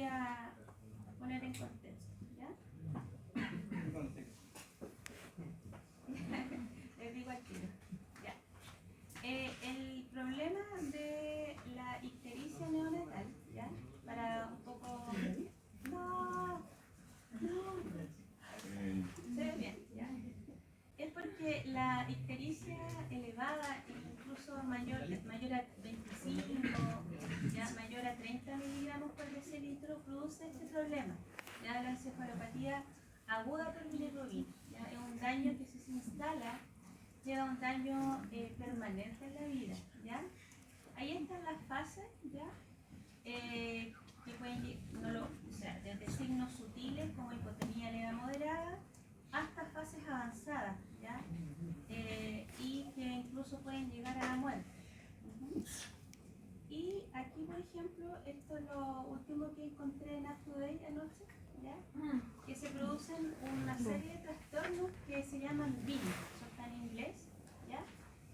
a poner en contexto, ¿ya? Les digo al tiro. Ya. El problema de la ictericia neonatal, ¿ya? Para un poco... No. Se ve bien, ¿ya? Es porque la ictericia elevada, incluso mayor a 25, ya mayor a 30 miligramos por decilitro, produce este problema. Ya la encefalopatía aguda por bilirrubina, ya es un daño que si se instala lleva un daño permanente en la vida, ¿ya? Ahí están las fases, ¿ya? Que pueden, o sea, desde signos sutiles como hipotonía leve moderada hasta fases avanzadas, ¿ya? Y que incluso pueden llegar a la muerte. Y aquí, por ejemplo, esto es lo último que encontré en UpToDate anoche, ¿ya? Que se producen una serie de trastornos que se llaman BIM, eso está en inglés, ¿ya?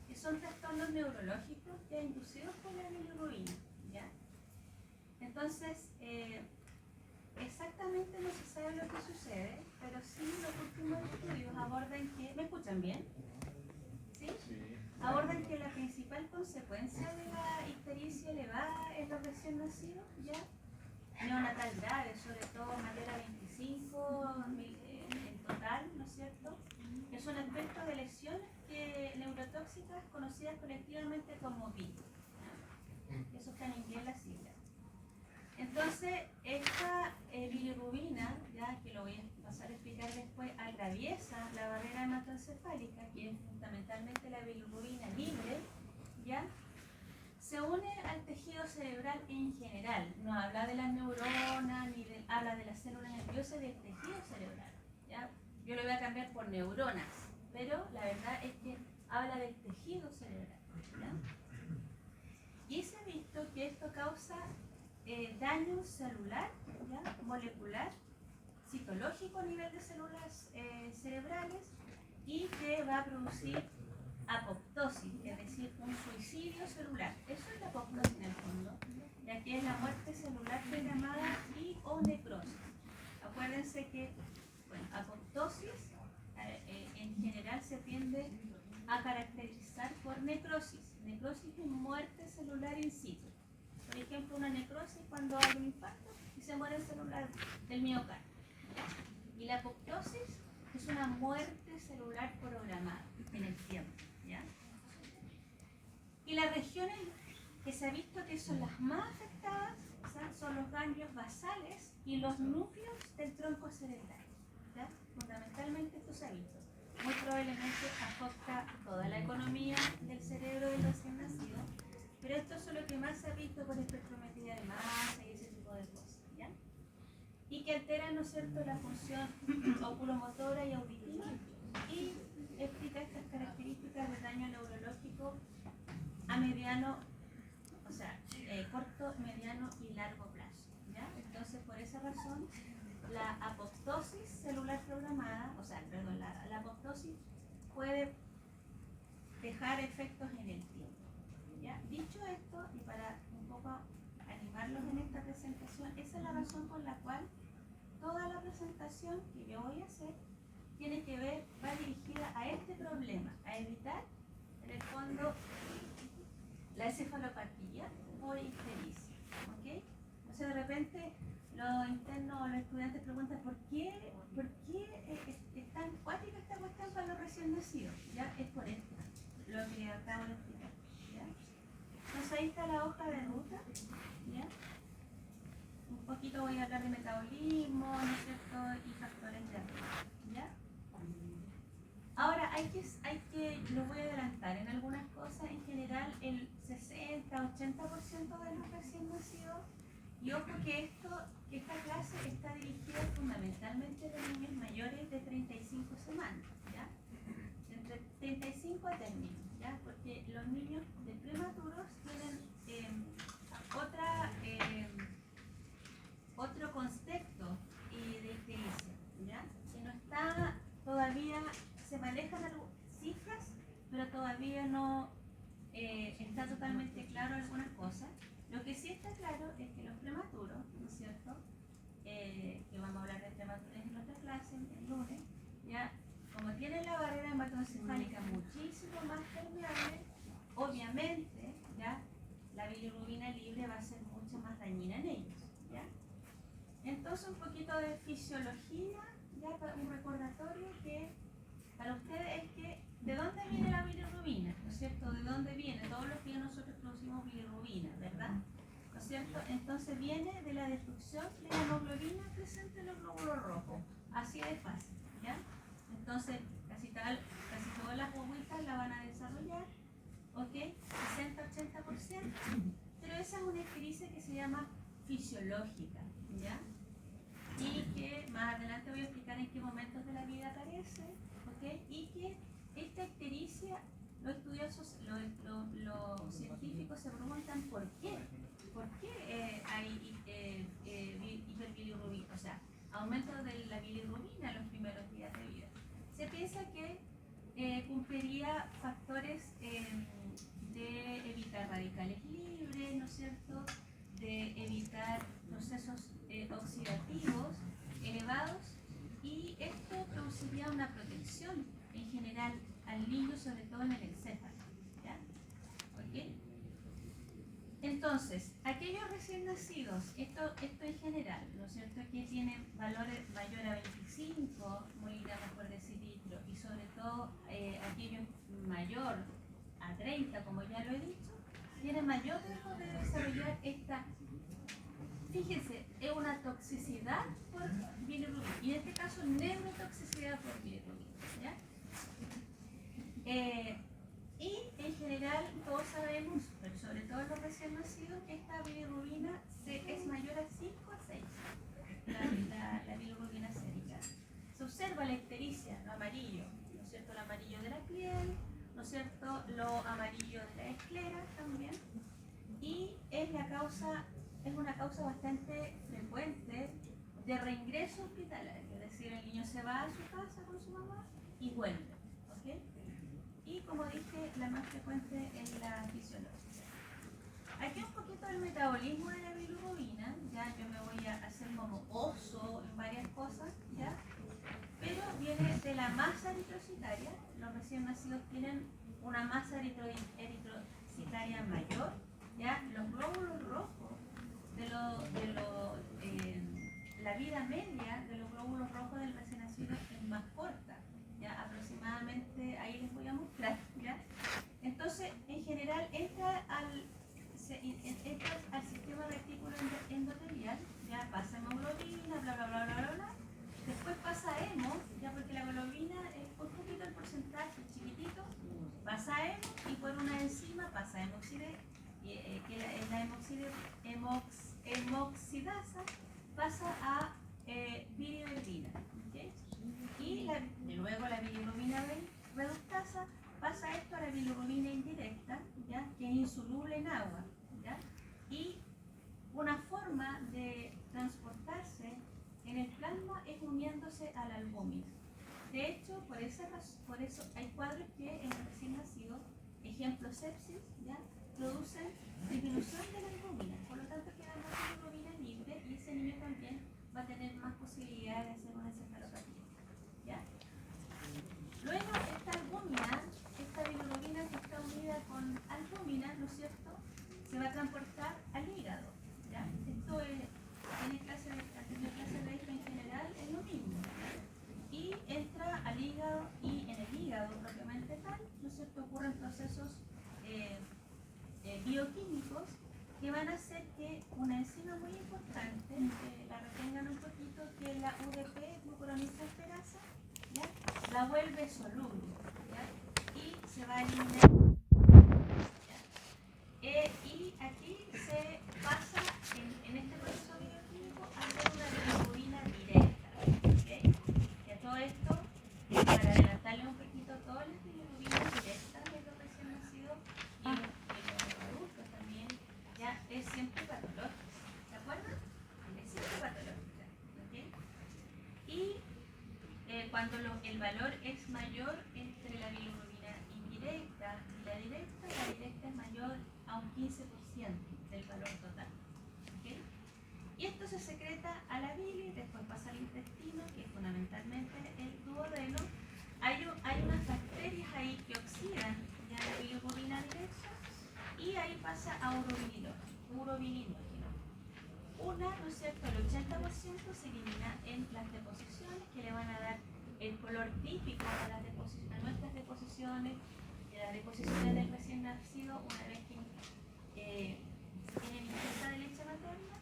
Que son trastornos neurológicos ya inducidos por la bilirrubina, ¿ya? Entonces, exactamente no se sabe lo que sucede, pero sí los últimos estudios abordan que... ¿Me escuchan bien? ¿Sí? Abordan que la principal consecuencia de la ictericia elevada en los recién nacidos, ¿ya? Neonatal grave, sobre todo mayor a 25 en total, ¿no es cierto? Es un aspecto de lesiones neurotóxicas conocidas colectivamente como BIM. Eso está en inglés la sigla. Entonces, esta bilirrubina, ya que lo voy a pasar a explicar después, atraviesa la barrera hematoencefálica, que es fundamentalmente la bilirrubina libre, ya se une al tejido cerebral en general. No habla de las neuronas, habla de las células nerviosas del tejido cerebral, ¿ya? Yo lo voy a cambiar por neuronas, pero la verdad es que habla del tejido cerebral, ¿ya? Y se ha visto que esto causa daño celular, ¿ya? Molecular, citológico a nivel de células cerebrales y que va a producir apoptosis, es decir, un suicidio celular. Eso es la apoptosis en el fondo, ya que es la muerte celular programada y o necrosis. Acuérdense que, bueno, apoptosis en general se tiende a caracterizar por necrosis. Necrosis es muerte celular in situ. Por ejemplo, una necrosis cuando hay un infarto y se muere el celular del miocardio. Y la apoptosis es una muerte celular programada en el tiempo, ¿ya? Y las regiones que se ha visto que son las más afectadas, o sea, son los ganglios basales y los núcleos del tronco cerebral, ¿ya? Fundamentalmente esto se ha visto. Muy probablemente afecta toda la economía del cerebro del recién nacido, pero esto es lo que más se ha visto por espectrometría de masa y ese tipo de cosas, ¿ya? Y que altera, ¿no es cierto?, la función oculomotora y auditiva y explica estas características de daño neurológico a mediano, o sea, corto, mediano y largo plazo, ¿ya? Entonces, por esa razón, la apoptosis celular programada, o sea, perdón, la apoptosis puede dejar efectos en el tiempo, ¿ya? Dicho esto, y para un poco animarlos en esta presentación, esa es la razón por la cual toda la presentación que yo voy a hacer tiene que ver, va dirigida a este problema, a evitar, en el fondo, la encefalopatía por ictericia, ¿ok? O sea, de repente los internos o los estudiantes preguntan ¿por qué es tan cuática esta cuestión para los recién nacidos? Ya es por esto, lo que acabo de explicar, ¿ya? Entonces ahí está la hoja de ruta, ¿ya? Un poquito voy a hablar de metabolismo, ¿no es cierto? Y factores de riesgo, ¿ya? Ahora, lo voy a adelantar en algunas cosas, en general el 60-80% de los recién nacidos, y ojo que esta clase está dirigida fundamentalmente a los niños mayores de 35 semanas, ¿ya? Entre 35 a término, ¿ya? Porque los niños de prematuros tienen otro concepto de ictericia, ¿ya? Que no está todavía, se manejan cifras, pero todavía no está totalmente claro algunas cosas. Lo que sí está claro es que los prematuros, ¿no es cierto? Que vamos a hablar de prematuros en otra clase, el lunes, ya, como tienen la barrera hematoencefálica muchísimo más permeable, obviamente, ya, la bilirrubina libre va a ser mucho más dañina en ellos, ¿ya? Entonces, un poquito de fisiología, ya, un recordatorio que para ustedes es que ¿de dónde viene la bilirrubina? ¿No es cierto? ¿De dónde viene? Todos los días nosotros producimos bilirrubina, ¿verdad? ¿No es cierto? Entonces viene de la destrucción de la hemoglobina presente en los glóbulos rojos. Así de fácil, ¿ya? Entonces, casi todas las guaguitas la van a desarrollar, ¿ok? 60-80%, pero esa es una ictericia que se llama fisiológica, ¿ya? Y que más adelante voy a explicar en qué momentos de la vida aparece, ¿ok? Y que esta ictericia, los estudiosos, los científicos se preguntan por qué. ¿Por qué hay hiperbilirrubina? O sea, aumento de la bilirrubina en los primeros días de vida. Se piensa que cumpliría factores de evitar radicales libres, ¿no es cierto?, de evitar procesos oxidativos elevados, y esto produciría una protección en general al niño, sobre todo en el encéfalo, ¿ya? ¿Okay? Entonces, aquellos recién nacidos, esto en general, ¿no es cierto?, que tienen valores mayor a 25 miligramos por decilitro, y sobre todo aquellos mayor a 30, como ya lo he dicho, tienen mayor riesgo de desarrollar esta, fíjense, es una toxicidad por bilirrubina, y en este caso neurotoxicidad por bilirrubina, ¿ya? Y en general todos sabemos, pero sobre todo los recién nacidos, que esta bilirrubina es mayor a 5 a 6, la bilirrubina sérica. Se observa la ictericia, lo amarillo, ¿no es cierto?, el amarillo de la piel, ¿no es cierto?, lo amarillo de la esclera también, y es una causa bastante frecuente de reingreso hospitalario, es decir, el niño se va a su casa con su mamá y vuelve, ¿ok? Y como dije, la más frecuente es la fisiológica. Aquí un poquito del metabolismo de la bilirrubina, ya yo me voy a hacer como oso en varias cosas, ya, pero viene de la masa eritrocitaria. Los recién nacidos tienen una masa eritrocitaria mayor, ya, los glóbulos rojos la vida media de los glóbulos rojos del recién nacido es más corta, ya, aproximadamente, ahí les voy a mostrar, ya. Entonces, en general, entra al sistema retículo endotelial, ya, pasa hemoglobina, bla, bla, bla, bla, bla, bla. Después pasa hemo, ya, porque la globina es un poquito el porcentaje chiquitito, pasa hemo, y por una enzima pasa que es la hemoxidasa, pasa a bilirrubina, ¿okay? Y luego la bilirrubina reductasa pasa esto a la bilirrubina indirecta, ¿ya?, que es insoluble en agua, ¿ya? Y una forma de transportarse en el plasma es uniéndose a la albúmina. De hecho, por eso hay cuadros que en el recién nacido, ejemplo sepsis, ¿ya?, producen disminución de la albúmina, por lo tanto queda más bilirrubina libre, y ese niño también va a tener más posibilidad de hacer una encefalopatía, ¿ya? Luego esta bilirrubina que está unida con albúmina, ¿no es cierto?, se va a transportar al hígado, ¿ya? Esto es, en clase de esto en general es lo mismo, ¿ya? Y entra al hígado, y en el hígado propiamente tal, ¿no es cierto?, ocurren procesos bioquímicos que van a hacer que una enzima muy importante, que la retengan un poquito, que es la UDP, glucuronidrogenasa, ¿ya?, la vuelve soluble, ¿ya?, y se va a eliminar, ¿ya? Y aquí se pasa en este proceso bioquímico a hacer una bilirrubina directa, ¿okay? Y a todo esto, para adelantarle un poquito, todas las bilirrubinas directas de los recién nacidos y los adultos también, ya, es siempre patológica, ¿de acuerdo? Es siempre patológica, ¿okay? Y cuando el valor es mayor entre la bilirrubina indirecta y la directa es mayor a un 15% del valor a urobilinógeno. Una, ¿no es cierto?, el 80% se elimina en las deposiciones, que le van a dar el color típico a, nuestras deposiciones, las deposiciones del recién nacido una vez que se tiene ingesta de leche materna,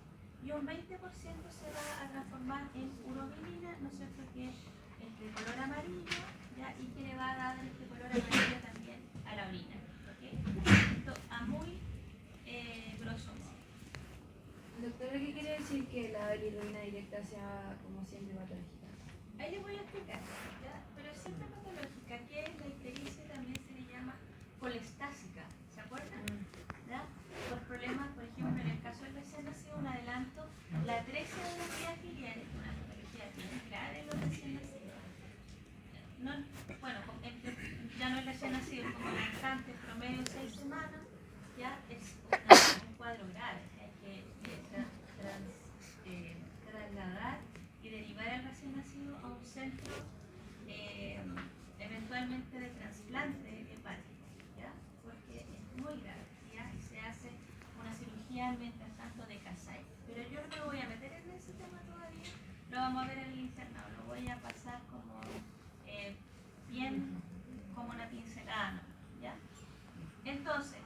y un 20% se va a transformar en urobilina, ¿no es cierto?, que es de color amarillo, ¿ya? Y que le va a dar este color amarillo también a la orina. ¿Okay? Esto a muy grosso modo. Doctora, ¿qué quiere decir que la bilirrubina directa sea como siempre patológica? Ahí les voy a explicar, ¿ya? Pero siempre patológica, que es la ictericia, también se le llama colestásica, ¿se acuerdan? ¿Ya? Por problemas, por ejemplo, en el caso del recién nacido, un adelanto, la atresia de las vías biliares, una patología bien grave en los recién nacidos. No, bueno, ya no es recién nacido, como lactante, promedio 6 semanas, ya es un cuadro grave. Hay que trasladar y derivar al recién nacido a un centro eventualmente de trasplante hepático, ¿ya? Porque es muy grave, ¿ya? Y se hace una cirugía mientras tanto de Kasai. Pero yo no me voy a meter en ese tema todavía, lo vamos a ver en el internado, lo voy a pasar como bien como una pincelada, ¿no? ¿Ya? Entonces,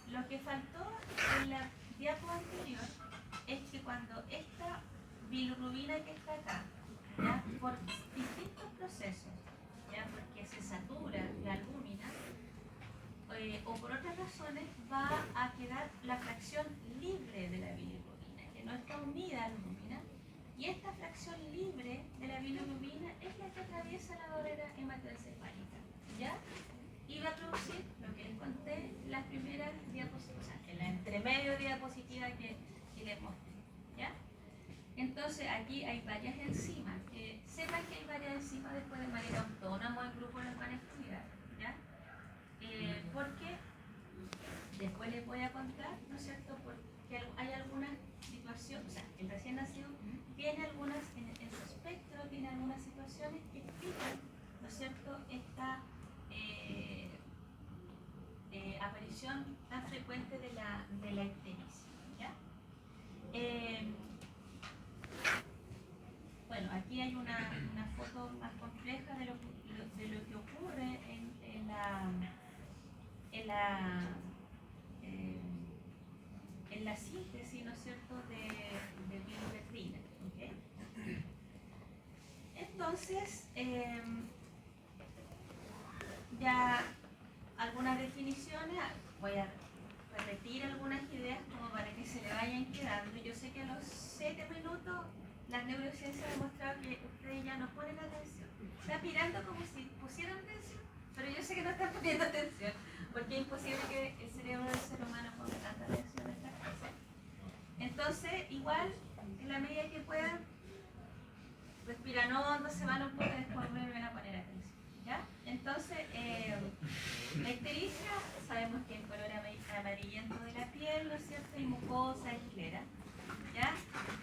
lo que faltó en la diapo anterior es que cuando esta bilirrubina que está acá, ¿ya? Por distintos procesos, ¿ya? Porque se satura la albúmina, o por otras razones, va a quedar la fracción libre de la bilirrubina, que no está unida a la albúmina, y esta fracción libre de la bilirrubina es la que atraviesa la barrera hematoencefálica, ¿ya? Y va a producir lo que les conté en las primeras diapositivas, o sea, en la entremedio diapositiva que les mostré, ¿ya? Entonces aquí hay varias enzimas, sepan que hay varias enzimas después de manera autónoma, el grupo las van a estudiar, ¿ya? Porque después les voy a contar, ¿no es cierto?, porque hay algunas situaciones, o sea, el recién nacido tiene algunas, en su espectro, tiene algunas situaciones que explican, ¿no es cierto?, esta aparición tan frecuente de la ictericia, ¿ya? Bueno, aquí hay una foto más compleja de lo que ocurre en la síntesis, ¿no es cierto?, de bilirrubina, ¿okay? Entonces, ya algunas definiciones, voy a repetir algunas ideas como para que se le vayan quedando. Yo sé que a los 7 minutos las neurociencias han demostrado que ustedes ya no ponen atención. Están mirando como si pusieran atención, pero yo sé que no están poniendo atención, porque es imposible que el cerebro del ser humano ponga tanta atención a estas cosas. Entonces, igual, en la medida que puedan, respiran hondo, se van un poco y después vuelven a poner atención, ¿ya? Entonces, la ictericia, sabemos que el color amarillento de la piel, ¿no es cierto?, y mucosa, esclera, ¿ya?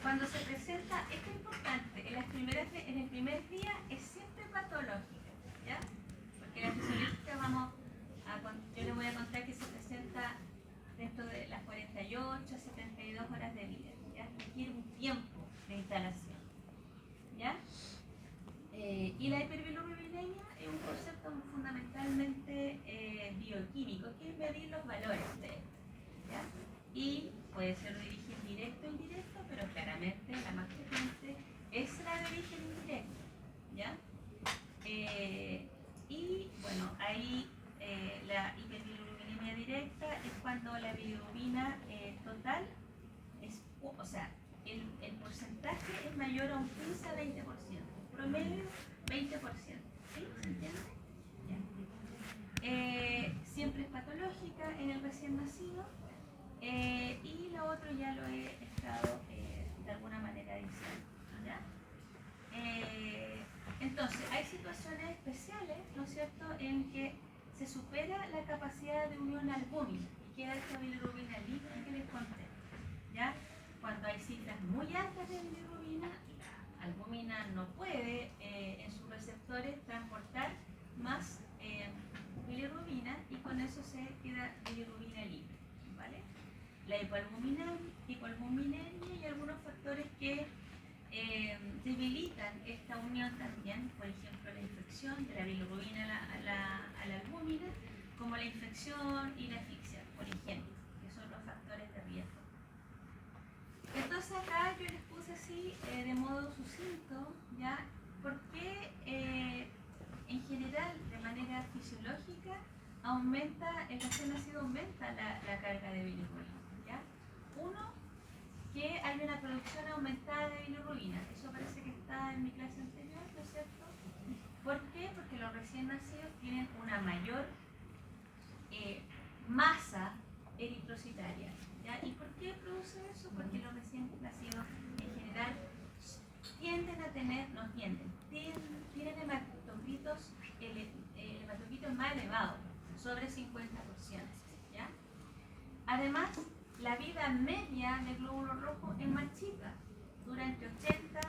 Cuando se presenta, esto es importante, en el primer día es siempre patológica, ¿ya? Porque la fisiológica yo les voy a contar que se presenta dentro de las 48 a 72 horas de vida, ¿ya? Requiere un tiempo de instalación, ¿ya? Y la hiperbilirrubinemia es un concepto fundamentalmente bioquímico, que es medir los valores de esto, ¿ya? Y puede ser de origen directo o indirecto, pero claramente la más frecuente es la de origen indirecto, ¿ya? Y bueno, ahí la hiperbilirrubinemia directa es cuando la bilirrubina total o sea, el porcentaje es mayor a un 15 a 20%, promedio 20%, ¿sí? ¿Se entiende? Siempre es patológica en el recién nacido, y lo otro ya lo he estado de alguna manera diciendo, ¿ya? Entonces, hay situaciones especiales, ¿no es cierto?, en que se supera la capacidad de unión albúmina y queda esta bilirrubina libre que les conté, ¿ya? Cuando hay cifras muy altas de bilirrubina, la albúmina no puede en sus receptores transportar más bilirrubina, y con eso se queda bilirrubina libre, ¿vale? la hipoalbuminemia y algunos factores que debilitan esta unión también, por ejemplo la infección de la bilirrubina a la albúmina, como la infección y la asfixia, por ejemplo, que son los factores de riesgo. Entonces acá yo les puse así de modo sucinto, ¿ya? ¿Por qué en general, de manera fisiológica, el recién nacido aumenta la carga de bilirrubina? ¿Ya? Uno, que hay una producción aumentada de bilirrubina. Eso parece que está en mi clase anterior, ¿no es cierto? ¿Por qué? Porque los recién nacidos tienen una mayor masa eritrocitaria. ¿Ya? ¿Y por qué produce eso? Porque los recién nacidos en general tienen hematocitos más elevados, sobre 50%. ¿Ya? Además, la vida media del glóbulo rojo es más chica, dura entre 80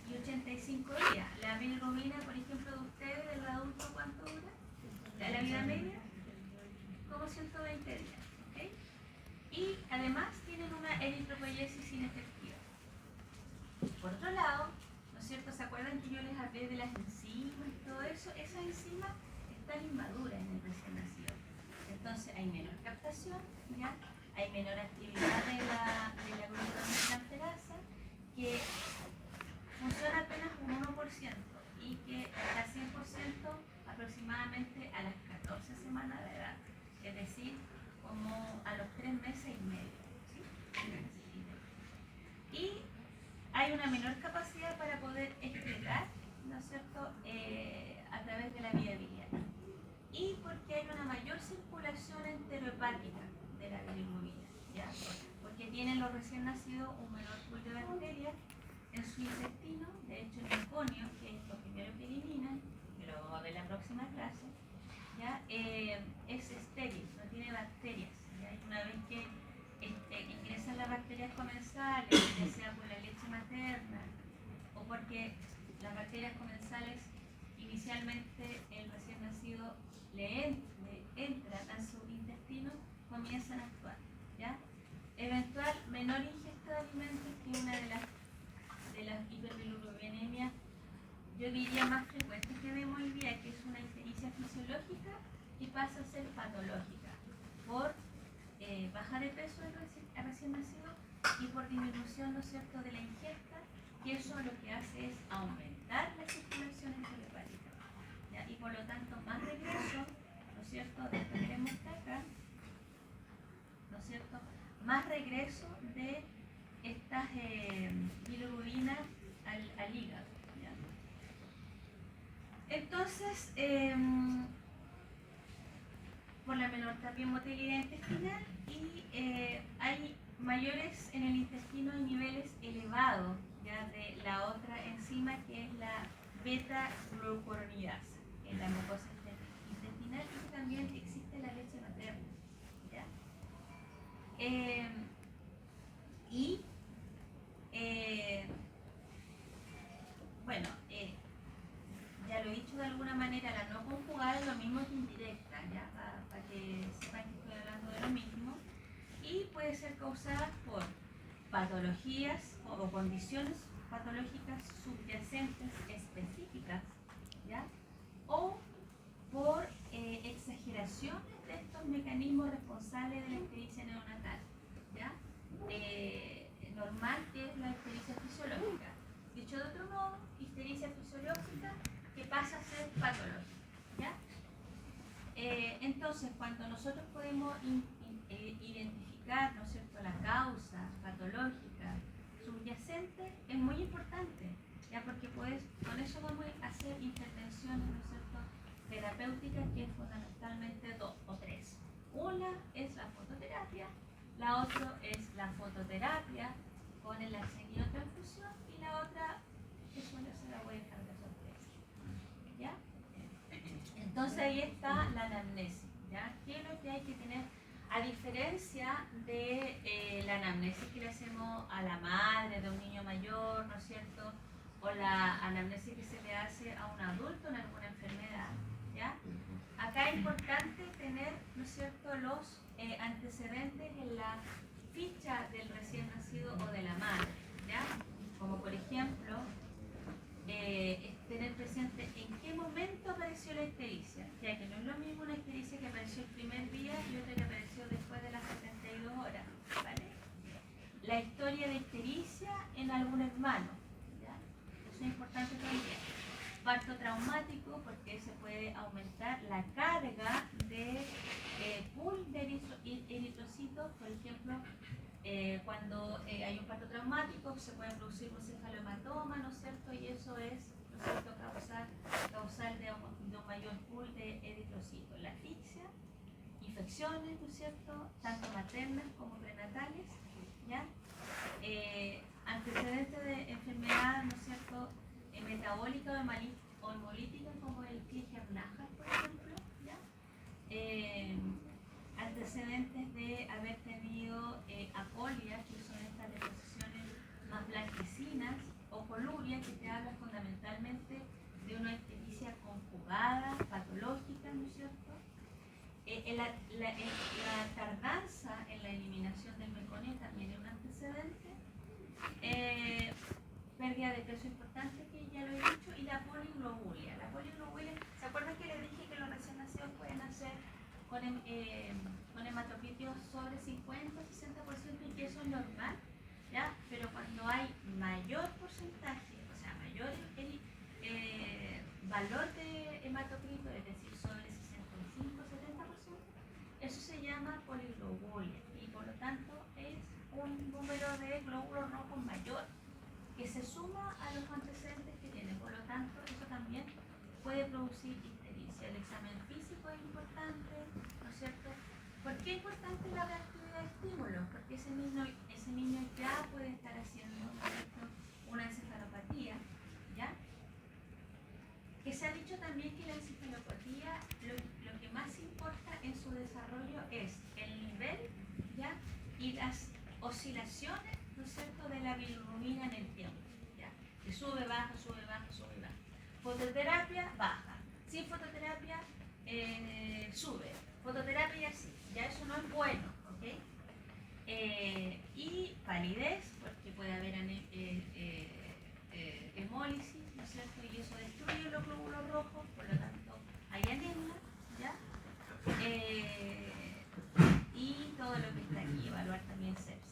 y 85 días. La bilirrubina, por ejemplo, de ustedes, del adulto, ¿cuánto dura? La vida media, como 120 días. ¿Okay? Y además tienen una eritropoiesis inefectiva. Por otro lado, ¿no es cierto? ¿Se acuerdan que yo les hablé de las enzimas y todo eso? Esas enzimas están inmaduras en el recién nacido. Entonces hay menor captación, ¿ya? Hay menor actividad de la glucosaminotransferasa, que funciona apenas un 1% y que está 100% aproximadamente a las 14 semanas de edad, es decir, como a los 3 meses y medio. ¿Sí? Y hay una menor capacidad para poder excretar, ¿no es cierto?, a través de la vía biliar. Y porque hay una mayor circulación enterohepática de la bilirrubina, ¿ya? Porque tienen los recién nacidos un menor pool de bacterias en su intestino. De hecho, el meconio, que es lo primero que eliminan, que lo vamos a ver en la próxima clase, ¿ya? Es estéril, no tiene bacterias, ¿ya? Y una vez que ingresan las bacterias comensales, ya sea por la leche materna o porque las bacterias comensales inicialmente el recién nacido le entran a su intestino, comienzan a actuar, ¿ya? Eventual menor ingesta de alimentos, que es una de las hiperbilirrubinemia, yo diría más frecuente que vemos hoy día, que es una ictericia fisiológica que pasa a ser patológica por baja de peso del recién nacido y por disminución, ¿no es cierto?, de la ingesta, que eso lo que hace es aumentar la circulación enterohepática, ¿ya? Y por lo tanto más regreso, ¿no es cierto?, de esto que les mostré acá, ¿no es cierto?, más regreso de estas bilirrubinas al hígado, ¿ya? Entonces, por la menor también motilidad intestinal y hay mayores en el intestino, hay niveles elevados, ¿ya?, de la otra enzima, que es la beta-glucuronidasa en la mucosa intestinal, y que también existe en la leche materna, ¿ya? Bueno, ya lo he dicho de alguna manera, la no conjugada es lo mismo que indirecta, ¿ya? Para que sepan que estoy hablando de lo mismo. Y puede ser causada por patologías o condiciones patológicas subyacentes específicas, ¿ya? O por exageraciones de estos mecanismos responsables de la ictericia neonatal, ¿ya? Normal, que es la ictericia fisiológica. Dicho de otro modo, ictericia fisiológica que pasa a ser patológica, ¿ya? Entonces, cuando nosotros podemos identificar, ¿no es cierto?, la causa patológica subyacente, es muy importante, ¿ya? Porque con eso vamos a hacer intervenciones, ¿no es cierto?, terapéuticas, que es fundamentalmente 2 o 3. Una es la fototerapia, la otra es la fototerapia con el arsenidotransfusión, y la otra, que suele ser, la voy a dejar de sorpresa, ¿ya? Entonces ahí está la anamnesis, ¿ya? ¿Qué es lo que hay que tener? A diferencia de la anamnesis que le hacemos a la madre de un niño mayor, ¿no es cierto?, o la anamnesis que se le hace a un adulto en alguna enfermedad, ¿ya? Acá es importante tener, ¿no es cierto?, los antecedentes en la ficha del recién nacido o de la madre, ¿ya? Como por ejemplo, tener presente en qué momento apareció la ictericia, ya que no es lo mismo una ictericia que apareció el primer día y otra que apareció después de las 72 horas, ¿vale? La historia de ictericia en algún hermano, ¿ya? Eso es importante también. Parto traumático, porque se puede aumentar la carga de pool de eritrocitos, por ejemplo, cuando hay un parto traumático se puede producir un cefalohematoma, ¿no es cierto? Y eso es, ¿no es cierto?, causal de un mayor pool de eritrocitos. La asfixia, infecciones, ¿no es cierto?, tanto maternas como prenatales, ¿ya? Antecedentes de enfermedad, ¿no es cierto?, metabólica o hemolítica, como el Krieger-Najjar, por ejemplo, ¿ya? Antecedentes de haber tenido apolias, que son estas deposiciones más blanquecinas, o coluria, que te habla fundamentalmente de una ictericia conjugada, patológica, ¿no es cierto? La tardanza en la eliminación del meconio también es un antecedente. Pérdida de peso importante, que ya lo he dicho, y la poliglobulia. La poliglobulia, ¿se acuerdan que les dije que los recién nacidos pueden nacer con hematocritios sobre 50-60% y que eso es normal? ¿Ya? Pero cuando hay mayor porcentaje, o sea, mayor valor de hematocritio, es decir, sobre 65-70%, eso se llama poliglobulia y por lo tanto es un número de glóbulos rojos mayor que se suma a los antecedentes que tiene. Por lo tanto, eso también puede producir ictericia. El examen físico es importante, ¿no es cierto? ¿Por qué es importante la reactividad de estímulos? Porque ese niño ya puede estar haciendo, ¿no es cierto?, una encefalopatía, ¿ya? Que se ha dicho también que la encefalopatía, lo que más importa en su desarrollo es el nivel, ¿ya?, y las oscilaciones, ¿no es cierto?, de la bilirrubina en el tiempo, ¿ya? Que sube, baja, sube, baja, sube, baja. Fototerapia, baja. Sin fototerapia, sube. Fototerapia, sí. Ya eso no es bueno, ¿ok? Y palidez, porque puede haber hemólisis, ¿no es cierto? Y eso destruye los glóbulos rojos, por lo tanto hay anemia, ¿ya? Y todo lo que está aquí, evaluar también sepsis.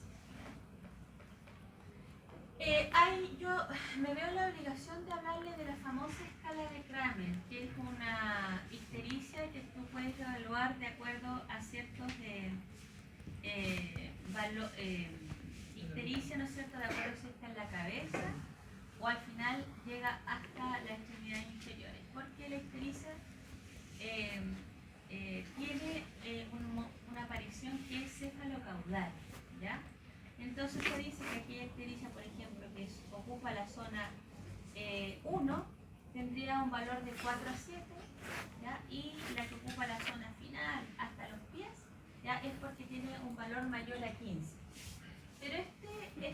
Yo me veo la obligación de hablarle de la famosa escala de Kramer, que es una ictericia que tú puedes evaluar de acuerdo a ciertos ictericia, ¿no es cierto?, de acuerdo si está en la cabeza o al final llega hasta las extremidades inferiores, porque la ictericia tiene una aparición que es cefalocaudal, ¿ya? Entonces se dice que aquella ictericia, por ejemplo, que ocupa la zona 1, tendría un valor de 4 a 7, ¿ya? Y la que ocupa la zona final hasta los pies, ¿ya?, es porque tiene un valor mayor a 15. Pero la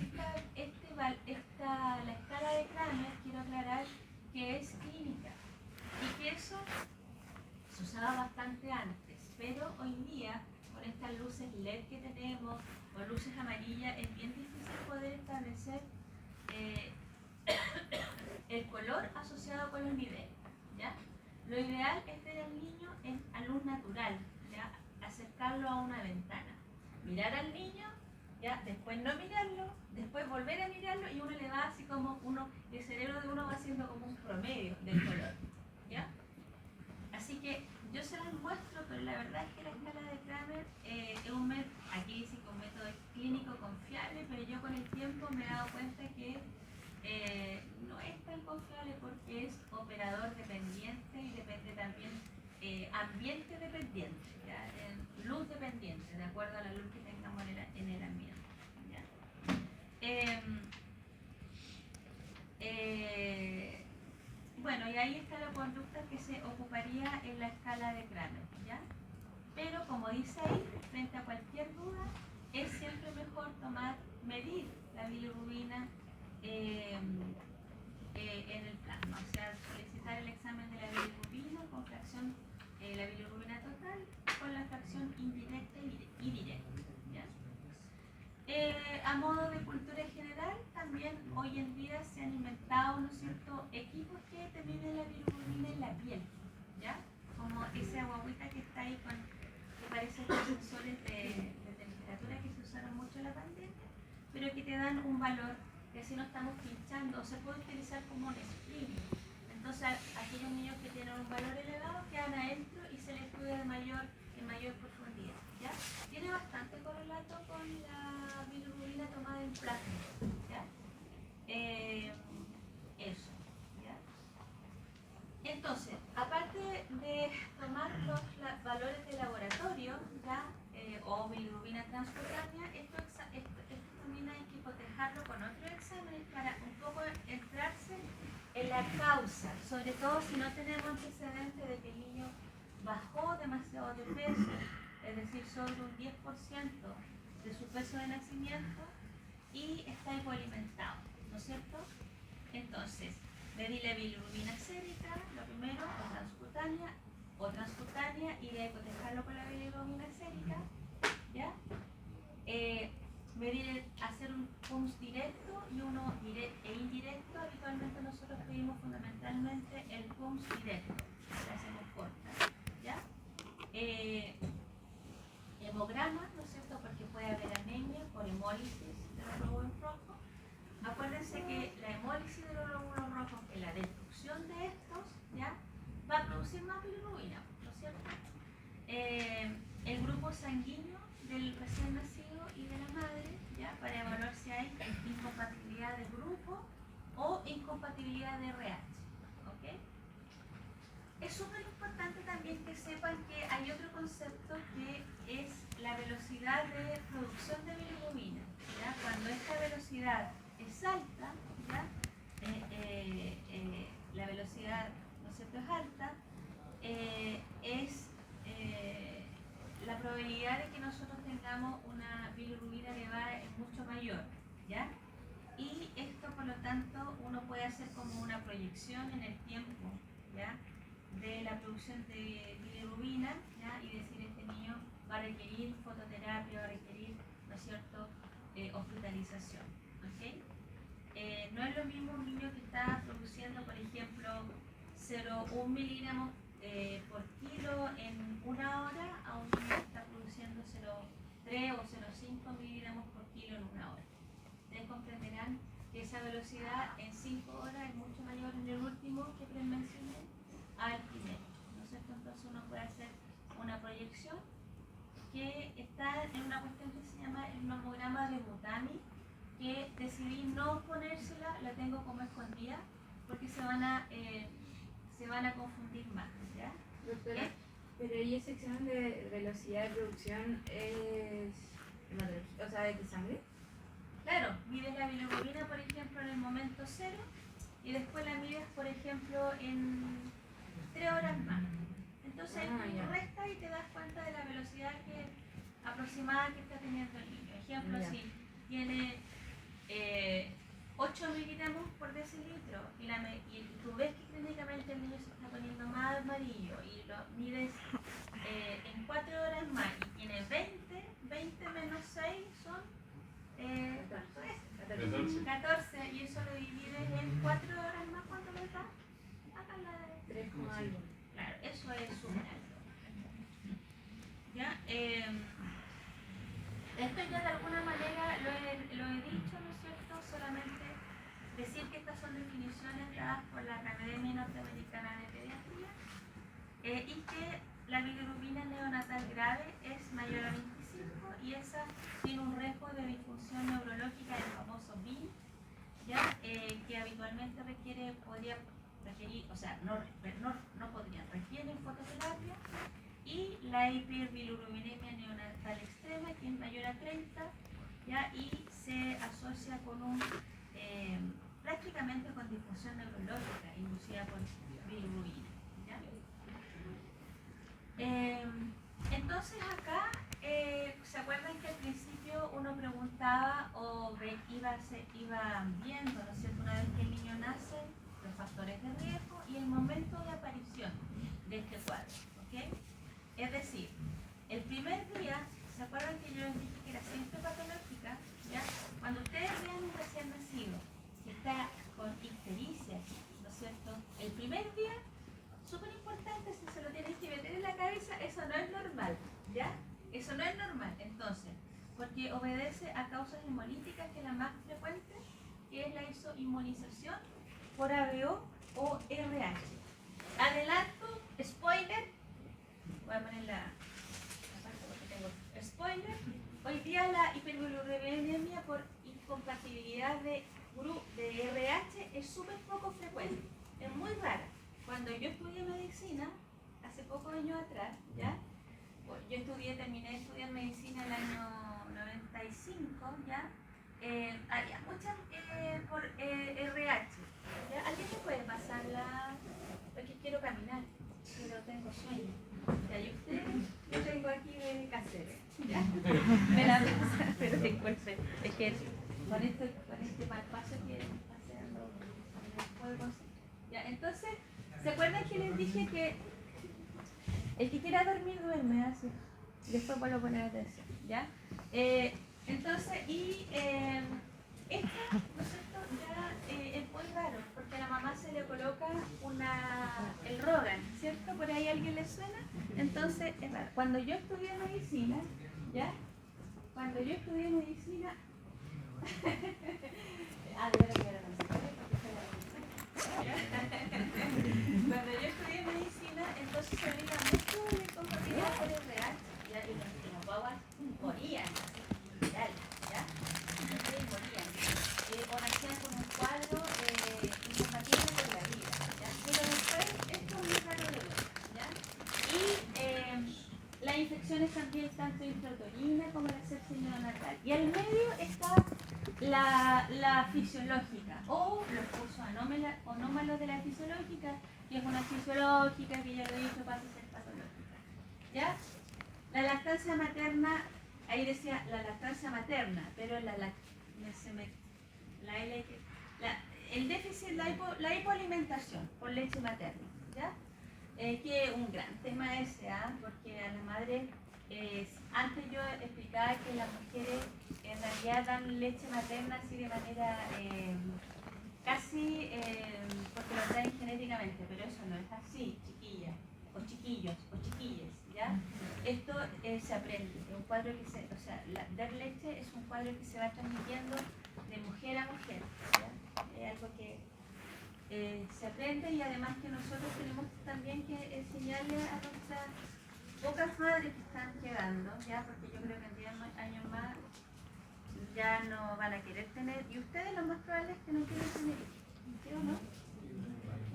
escala de Kramer, quiero aclarar que es clínica y que eso se usaba bastante antes, pero hoy día con estas luces LED que tenemos o luces amarillas es bien difícil poder establecer el color asociado con los niveles, ¿ya? Lo ideal es ver al niño a luz natural, ¿ya?, acercarlo a una ventana, mirar al niño, ¿ya?, después no mirarlo, después volver a mirarlo y uno le va así como el cerebro de uno va haciendo como un promedio del color, ¿ya? Así que yo se las muestro, pero la verdad es que la escala de Kramer es aquí dice que un método clínico confiable, pero yo con el tiempo me he dado cuenta que no es tan confiable porque es operador dependiente y depende también ambiente dependiente, ¿ya?, luz dependiente, de acuerdo a la luz que tengamos en el ambiente, ¿ya? Bueno, y ahí está la conducta que se ocuparía en la escala de Kramer, ¿ya? Pero como dice ahí, frente a cualquier duda, es siempre mejor medir la bilirrubina en el plasma, o sea, solicitar el examen de la bilirrubina con fracción, la bilirrubina total con la fracción indirecta y directa, ¿ya? a modo de cultura general, también hoy en día se han inventado, ¿no es cierto?, equipos que determinen la bilirrubina en la piel, ¿ya? Como esa guaguita que está ahí con, que parece los sensores de temperatura que se usaron mucho en la pandemia, pero que te dan un valor que así no estamos pinchando, o se puede utilizar como un screening. Entonces, aquellos niños que tienen un valor elevado quedan adentro y se les estudia en mayor profundidad, ¿ya? Tiene bastante correlato con la bilirrubina tomada en plasma, ¿ya? Eso, ¿ya? Entonces, aparte de tomar los valores de laboratorio, ¿ya? O bilirrubina transcutánea, esto también hay que cotejarlo con otros exámenes para un poco entrarse en la causa, sobre todo si no tenemos antecedentes de que el niño bajó demasiado de peso, es decir, sobre un 10% de su peso de nacimiento y está hipoalimentado, ¿no es cierto? Entonces, medir la bilirrubina sérica, lo primero, o transcutánea, y de cotejarlo con la bilirrubina sérica, ¿ya? Hacer un PUMS directo y uno indirecto. Habitualmente nosotros pedimos fundamentalmente el PUMS directo, lo hacemos corta, ¿ya? Hemograma, ¿no es cierto?, porque puede haber anemia por hemólisis de los glóbulos rojos. Acuérdense que la hemólisis de los glóbulos rojos, que la destrucción de estos, ¿ya?, va a producir más bilirrubina, ¿no es cierto? El grupo sanguíneo del recién nacido y de la madre, ¿ya?, para evaluar si hay incompatibilidad de grupo o incompatibilidad de RH, ¿ok? Es súper importante también que sepan que hay otro concepto que es la velocidad de producción de bilirrubina, ¿ya? Cuando esta velocidad es alta, ¿ya? La velocidad, ¿no es cierto?, es alta, la probabilidad de que nosotros tengamos una bilirrubina elevada es mucho mayor, ¿ya? Y esto, por lo tanto, uno puede hacer como una proyección en el tiempo, ¿ya?, de la producción de bilirrubina, ¿ya?, y decir, este niño va a requerir fototerapia, va a requerir, ¿no es cierto?, hospitalización, ¿ok? No es lo mismo un niño que está produciendo, por ejemplo, 0,1 miligramos por kilo en una hora a un niño que está produciendo 0,3 o 0,5 miligramos por kilo en una hora. Ustedes comprenderán que esa velocidad en 5 horas es mucho mayor en el último que les mencioné al primero, ¿no es cierto? Entonces uno puede hacer una proyección que está en una cuestión que se llama el nomograma de Butani, que decidí no ponérsela, la tengo como escondida, porque se van a confundir más, ¿ya? Doctora, pero ¿y ese examen de velocidad de producción es hematológico, o sea, de sangre? Claro, mides la bilirrubina, por ejemplo, en el momento cero, y después la mides, por ejemplo, en 3 horas más. Entonces tú restas y te das cuenta de la velocidad aproximada que está teniendo el niño. Ejemplo, si tiene 8 miligramos por decilitro y tú ves que clínicamente el niño se está poniendo más amarillo y lo mides en 4 horas más y tiene 20 menos 6 son 14, y eso lo divides en 4 horas más. ¿Cuánto les da? Acá la de 3, algo. Claro, eso es súper alto. ¿Ya? Esto ya de alguna manera lo he dicho, ¿no es cierto? Solamente decir que estas son definiciones dadas por la Academia Norteamericana de Pediatría, y que la bilirrubina neonatal grave es mayor a 25 y esa tiene un riesgo de disfunción neurológica, el famoso BIN, ¿ya? Que habitualmente requieren fototerapia, y la hiperbilirubinemia neonatal extrema, que es mayor a 30, ¿ya? Y se asocia con prácticamente con disfunción neurológica inducida por bilirrubina, ¿ya? Entonces acá, ¿se acuerdan que al principio uno preguntaba o iba viendo, ¿no es cierto?, una vez que el niño nace, los factores de riesgo y el momento de aparición de este cuadro, ¿ok? Es decir, el primer día, ¿se acuerdan que yo les dije que era siempre patológica? ¿Ya? El primer día, súper importante, si se lo tienes que meter en la cabeza, eso no es normal, ¿ya? Eso no es normal, entonces, porque obedece a causas hemolíticas, que es la más frecuente, que es la isoinmunización por ABO o RH. Adelanto, spoiler, voy a poner la parte porque tengo spoiler. Hoy día la hiperbilirubinemia por incompatibilidad de RH es súper poco frecuente, es muy rara. Cuando yo estudié medicina, hace pocos años atrás, ¿ya? Yo terminé de estudiar medicina el año 95, ¿ya? Había muchas por RH. ¿Ya? ¿Alguien me puede pasar la...? Porque quiero caminar, pero tengo sueño. ¿Ya? ¿Y usted? Yo tengo aquí de casero. ¿Ya? Me la pasa, pero disculpe. Es que con este mal paso que haciendo puedo conseguir. ¿Ya? Entonces, ¿se acuerdan que les dije que el que quiera dormir, duerme así? Después vuelvo a poner atención, ¿ya? Entonces, esta, ¿no es cierto? Ya es muy raro, porque a la mamá se le coloca el Rogan, ¿cierto? ¿Por ahí a alguien le suena? Entonces, es raro. Cuando yo estudié medicina, ¿ya? Cuando yo estudié medicina... de verdad que era Cuando yo estudié medicina, entonces se veía mucho de incompatibilidad por el real, ¿ya? Y los guaguas morían, ¿ya? Entonces morían. O nacían con un cuadro incompatible con la vida, ¿ya? Pero después, esto es muy raro de ver, ¿ya? Y las infecciones también, tanto intrauterina como la sepsis neonatal. Y al medio está la fisiológica, o los cursos anómalos de la fisiológica, que es una fisiológica que ya lo he dicho pasa a ser patológica. ¿Ya? La lactancia materna, ahí decía la lactancia materna, pero el déficit, la hipoalimentación por leche materna, ¿ya? Que es un gran tema ese, porque a la madre, antes yo explicaba que las mujeres en realidad dan leche materna así de manera casi porque lo traen genéticamente, pero eso no es así, chiquillas, o chiquillos, o chiquillas, ¿ya? Esto se aprende, es un cuadro que dar leche es un cuadro que se va transmitiendo de mujer a mujer, ¿ya? Es algo que se aprende, y además que nosotros tenemos también que enseñarle a nuestras pocas madres que están llegando, ¿ya? Porque yo creo que en 10 años más ya no van a querer tener, y ustedes lo más probable es que no quieran tener hijos, ¿sí o no?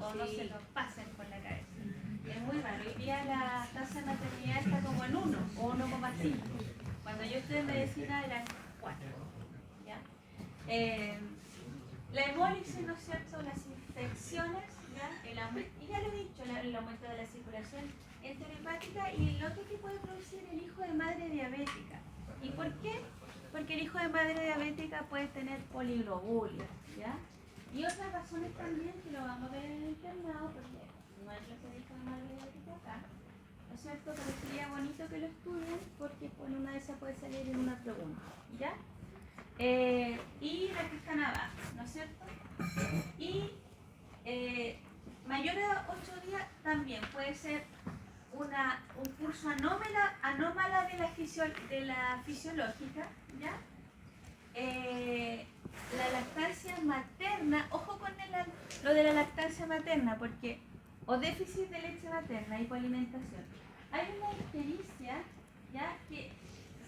O no se los pasen por la cabeza. Es muy raro, hoy día la tasa de maternidad está como en 1 o 1,5. Cuando yo estudié medicina eran 4, ¿ya? La hemólisis, ¿no es cierto? Las infecciones, ¿ya? Y ya lo he dicho, el aumento de la circulación enterohepática, y lo otro que puede producir el hijo de madre diabética. ¿Y por qué? Porque el hijo de madre diabética puede tener poliglobulia, ¿ya? Y otras razones también, que lo vamos a ver en el internado, porque no hay clase de hijo de madre diabética acá, ¿no es cierto? Pero sería bonito que lo estudien, porque por una de esas puede salir en una pregunta, ¿ya? Y las que están abajo, ¿no es cierto? Y mayor a 8 días también puede ser un curso anómala de la fisiológica, ¿ya? La lactancia materna, ojo con lo de la lactancia materna, porque, o déficit de leche materna, hipoalimentación. Hay una ictericia, ¿ya? Que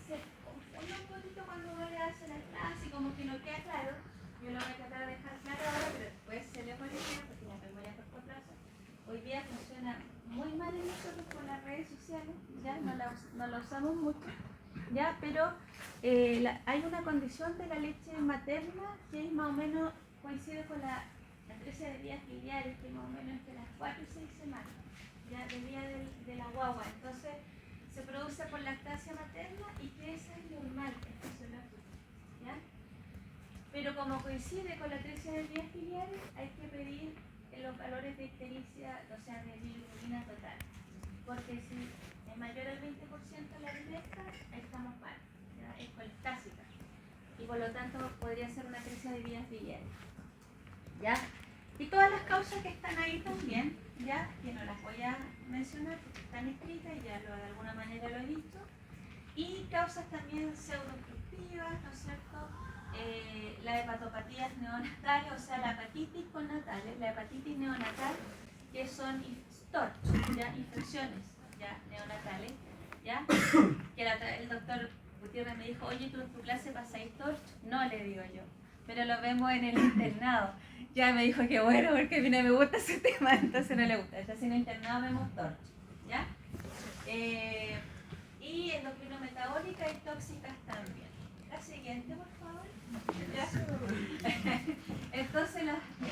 se confunde un poquito cuando uno le hace la clase y como que no queda claro. Yo lo voy a tratar de dejar claro ahora, pero después se le puede quedar porque la memoria a corto plazo hoy día funciona muy mal en nosotros con las redes sociales, ya no la usamos mucho, ya, pero hay una condición de la leche materna que es más o menos coincide con la atresia de vías biliares, que es más o menos entre las 4 y 6 semanas, ya, de vía de la guagua. Entonces se produce por lactancia materna y que esa es normal, es fisiológico, ¿ya? Pero como coincide con la atresia de vías biliares, hay que pedir los valores de ictericia, o sea, de bilirrubina total, porque si es mayor al 20% la directa, ahí estamos mal, ¿ya? Es colectásica, y por lo tanto podría ser una atresia de vías biliares, ¿ya? Y todas las causas que están ahí también, ya, que no las voy a mencionar porque están escritas y ya de alguna manera lo he visto. Y causas también pseudoobstructivas, ¿no es cierto? Las hepatopatías neonatales, o sea, la hepatitis connatales, la hepatitis neonatal, que son STORCH, ¿ya? Infecciones ya neonatales, ¿ya? Que el doctor Gutiérrez me dijo, oye, ¿tú en tu clase pasáis STORCH? No, le digo yo, pero lo vemos en el internado. Ya me dijo que bueno, porque a mí no me gusta ese tema, entonces no le gusta. Ya si en el internado vemos STORCH, ¿ya? Y endocrinometabólicas y tóxicas también. La siguiente, por favor. ¿Ya? Entonces,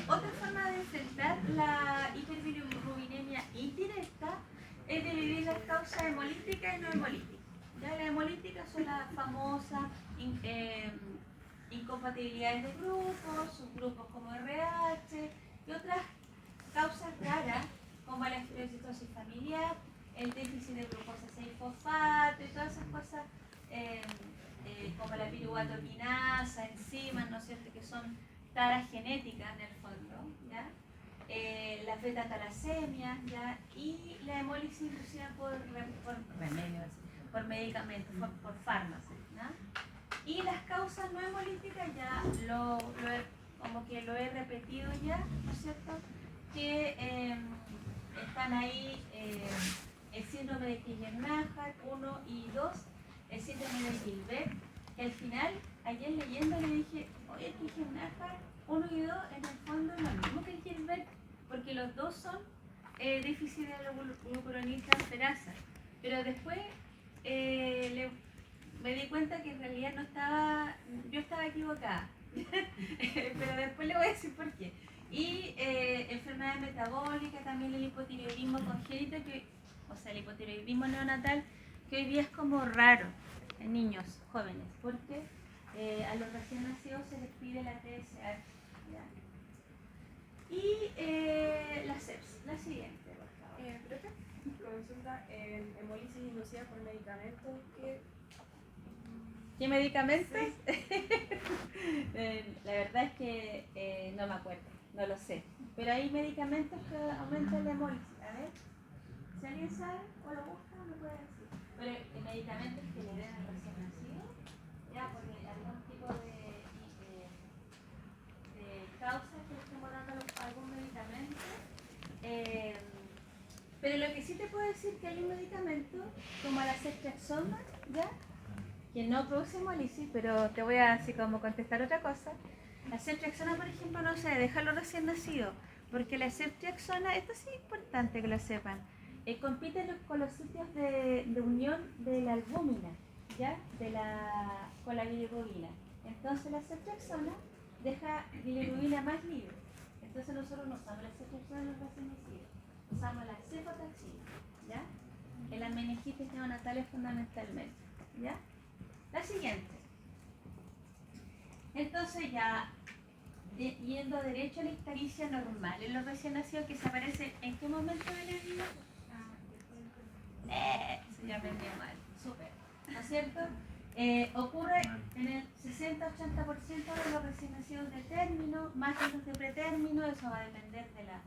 otra forma de enfrentar la hiperbilirubinemia indirecta es dividir las causas hemolíticas y no hemolíticas. ¿Ya? Las hemolíticas son las famosas incompatibilidades de grupos, subgrupos como RH y otras causas raras como la estereocitosis familiar, el déficit de glucosa 6-fosfato y todas esas cosas como la piruvato-quinasa, enzimas, ¿no es cierto?, que son taras genéticas en el fondo, ¿ya? Las beta-talasemias, ¿ya? Y la hemólisis inducida por remedios, por medicamentos, por fármacos, ¿ya? Y las causas no hemolíticas ya como que lo he repetido ya, ¿no es cierto?, que están ahí el síndrome de Creutzfeldt-Jakob 1 y 2, el síndrome de Gilbert, que al final, ayer leyendo le dije, oye, Creutzfeldt-Jakob 1 y 2 en el fondo es lo mismo que el Gilbert, porque los dos son déficit de glucuroniltransferasa, pero después me di cuenta que en realidad yo estaba equivocada, pero después le voy a decir por qué. Y enfermedades metabólicas, también el hipotiroidismo congénito, o sea, el hipotiroidismo neonatal, que hoy día es como raro en niños jóvenes, porque a los recién nacidos se les pide la TSH. ¿Ya? Y la sepsis, la siguiente, por favor. Profe, consulta en hemólisis inducida por medicamentos que... ¿Qué medicamentos? Sí. La verdad es que no me acuerdo, no lo sé. Pero hay medicamentos que aumentan la hemólisis. A ver, si alguien sabe o lo busca, me puede decir. Pero hay medicamentos que le den al recién nacido, ya, porque algún tipo de causa que estemos dando algún medicamento. Pero lo que sí te puedo decir es que hay un medicamento como la ceftriaxona, ¿ya?, que no produce hemólisis, pero te voy a así como contestar otra cosa. La ceftriaxona, por ejemplo, no se déjalo recién nacido, porque la ceftriaxona, esto sí es importante que lo sepan, compite con los sitios de unión de la albúmina, ¿ya?, con la bilirrubina. Entonces la ceftriaxona deja bilirrubina más libre. Entonces nosotros no usamos la ceftriaxona en los recién nacidos, usamos la cefotaxina, ¿ya?, en las meningitis neonatales fundamentalmente, ¿ya? La siguiente. Entonces ya yendo derecho a la ictericia normal en los recién nacidos, que se aparece en qué momento de la vida. Eso ya aprendí mal, súper, ¿no es cierto? Ocurre en el 60-80% de los recién nacidos de término, más de los de pretérmino. Eso va a depender de la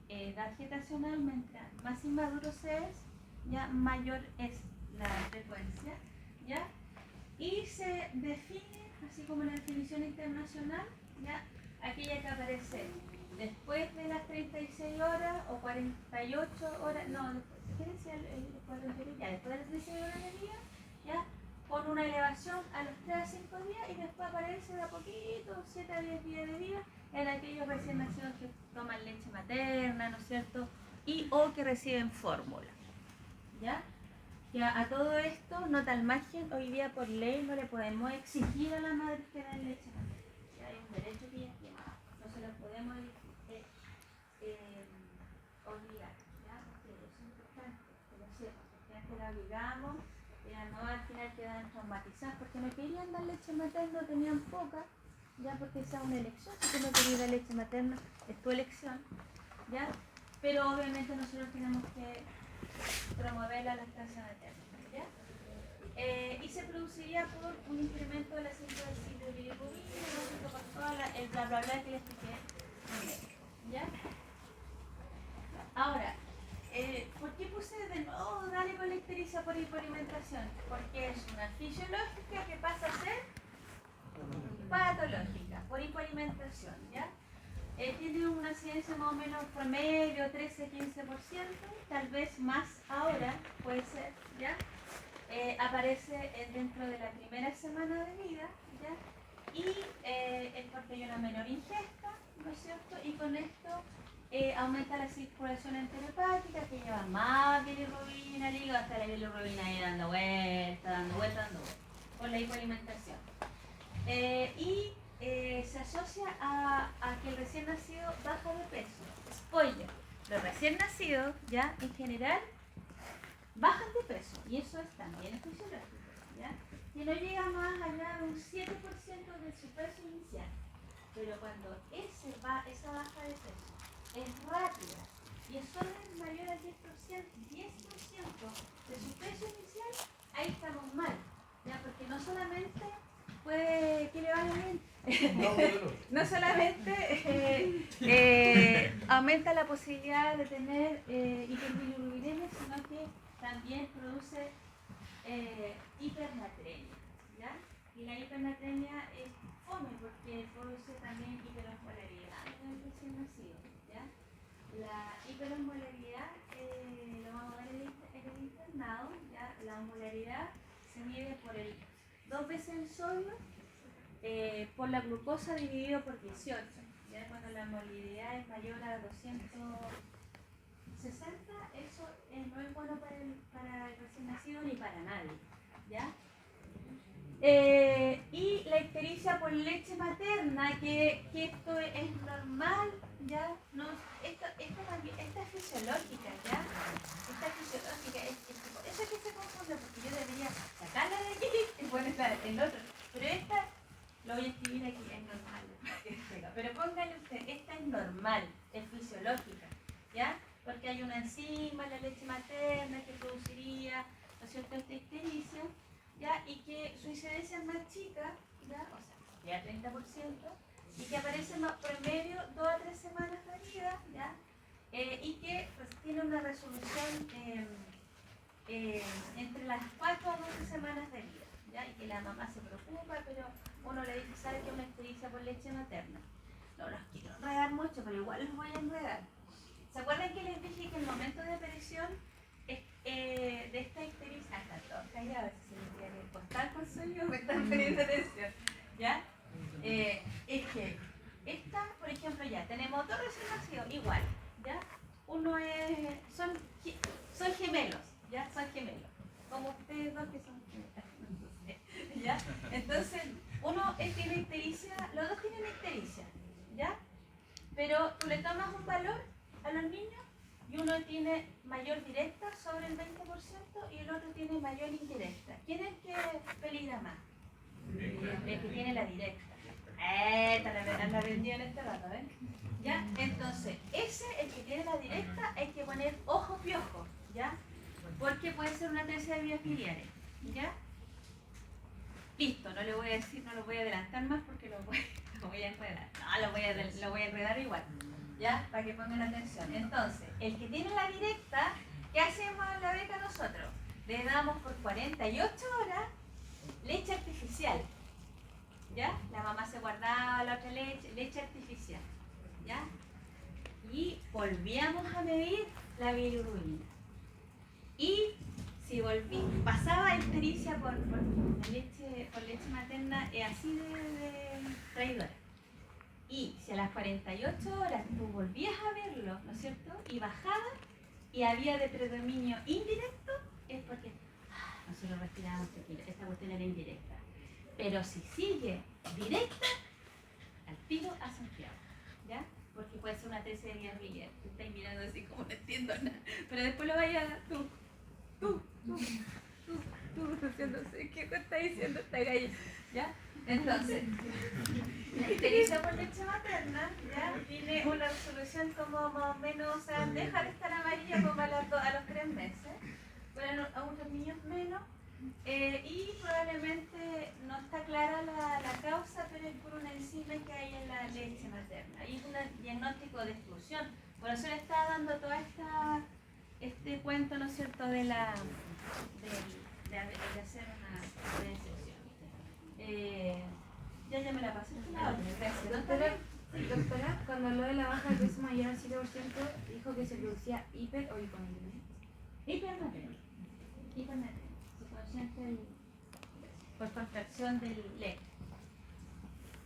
edad gestacional. Mientras más inmaduro se es, ya mayor es la frecuencia, ¿ya? Y se define, así como la definición internacional, ¿ya?, aquella que aparece después de las 36 horas o 48 horas, no, ¿qué decía el 48? Ya, después de las 36 horas de vida, ¿ya?, con una elevación a los 3 a 5 días, y después aparece de a poquito, 7 a 10 días de vida, en aquellos recién nacidos que toman leche materna, ¿no es cierto?, y o que reciben fórmula, ¿ya? Ya, a todo esto, nota al margen, hoy día por ley no le podemos exigir a la madre que den leche materna. Ya hay un derecho que ella tiene, no se lo podemos obligar, ¿ya? Porque eso es importante, que lo sepan, porque antes la obligamos, ya no, al final quedan traumatizadas, porque no querían dar leche materna, tenían poca, ya, porque esa es una elección. Si tú no querías dar leche materna, es tu elección, ¿ya? Pero obviamente nosotros tenemos que promover la lactancia materna, ¿ya? Y se produciría por un incremento de la síntesis de bilirrubina, por todo el bla bla bla que les expliqué primero, ¿ya? ictericia por hipoalimentación? Porque es una fisiológica que pasa a ser patológica por hipoalimentación, ¿ya? Tiene una incidencia más o menos promedio 13-15%, tal vez más ahora, puede ser, ¿ya? Aparece dentro de la primera semana de vida, ¿ya? Y es porque hay una menor ingesta, ¿no es cierto? Y con esto aumenta la circulación enterohepática, que lleva más bilirrubina al hígado, hasta la bilirrubina ahí dando vueltas, por la hipoalimentación. Y se asocia a que el recién nacido baja de peso. Spoiler, los recién nacidos ya en general bajan de peso y eso es también fisiológico, ¿ya? Que no llega más allá de un 7% de su peso inicial. Pero cuando esa baja de peso es rápida y es solo mayor al 10% de su peso inicial, ahí estamos mal, ¿ya? Porque no solamente puede que le vaya bien, no solamente aumenta la posibilidad de tener hiperbilirubinemia, sino que también produce hipernatremia, ¿ya? Y la hipernatremia es fome porque produce también hiperosmolaridad en el recién nacido, ¿ya? La hiperosmolaridad lo vamos a ver en el internado, ¿ya? La osmolaridad se mide por el 2 veces el sodio por la glucosa dividido por 18, ¿ya? Cuando la osmolaridad es mayor a 260, eso no es bueno para el recién nacido ni para nadie, ¿ya? Y la ictericia por leche materna, que esto es normal, ¿ya? No, esta es fisiológica, ¿ya? Esta es fisiológica, por eso es que se confunde, porque yo debería sacarla de aquí y ponerla en el otro. Pero esta, lo voy a escribir aquí, es normal. Pero póngale usted, esta es normal, es fisiológica, ¿ya? Porque hay una enzima en la leche materna que produciría, ¿no es cierto?, esta ictericia, ¿ya? Y que su incidencia es más chica, ¿ya? O sea, ya 30%, y que aparece más promedio 2 a 3 semanas de vida, ¿ya? Y que pues, tiene una resolución entre las 4 a 12 semanas de vida, ¿ya? Y que la mamá se preocupa, pero uno le dice, ¿sabe que es una ictericia por leche materna? No los quiero enredar mucho, pero igual los voy a enredar. ¿Se acuerdan que les dije que el momento de aparición de esta ictericia, hasta todos callados, si se les quiere costar con sueño, me están poniendo atención, ¿ya? Es que esta, por ejemplo, ya tenemos dos recién nacidos igual, ¿ya? Uno es, son gemelos, ¿ya? Son gemelos, como ustedes dos que son gemelos, ¿ya? Entonces, uno tiene ictericia, los dos tienen ictericia, ¿ya? Pero tú le tomas un valor a los niños y uno tiene mayor directa sobre el 20% y el otro tiene mayor indirecta. ¿Quién es el que peligra más? El que tiene la directa. La vendió en este rato, ¿ven? ¿Ya? Entonces, el que tiene la directa, hay que poner ojo piojo, ¿ya? Porque puede ser una atresia de vías biliares, ¿ya? Listo, no le voy a decir, no lo voy a adelantar más porque lo voy a enredar. No, lo voy a enredar igual, ¿ya? Para que pongan atención. Entonces, el que tiene la directa, ¿qué hacemos en la beca nosotros? Le damos por 48 horas leche artificial, ¿ya? La mamá se guardaba la otra leche artificial, ¿ya? Y volvíamos a medir la bilirrubina. Y si pasaba ictericia por leche materna, es así de traidora. Y si a las 48 horas tú volvías a verlo, ¿no es cierto? Y bajaba y había de predominio indirecto, es porque nosotros respiramos tequila, esta cuestión era indirecta. Pero si sigue directa, al tiro a Santiago, ¿ya? Porque puede ser una atresia de vías biliares. Tú estás mirando así como no entiendo nada. Pero después lo vayas a tú, diciéndose, ¿qué está diciendo esta galla? ¿Ya? Entonces, la ictericia por leche materna, ¿ya? Tiene una resolución como más o menos, o sea, deja de estar amarilla como a los 3 meses, bueno, a unos niños menos, y probablemente no está clara la causa, pero es por una enzima que hay en la leche materna. Y es un diagnóstico de exclusión, por eso le está dando toda esta este cuento, ¿no es cierto?, de hacer una excepción. Ya me la pasé. Gracias. Doctora, cuando habló de la baja de peso mayor al 7%, dijo que se producía hiper o hiponatremia. Hipernatremia. Hipernatremia. Subconsciente por contracción del lecho.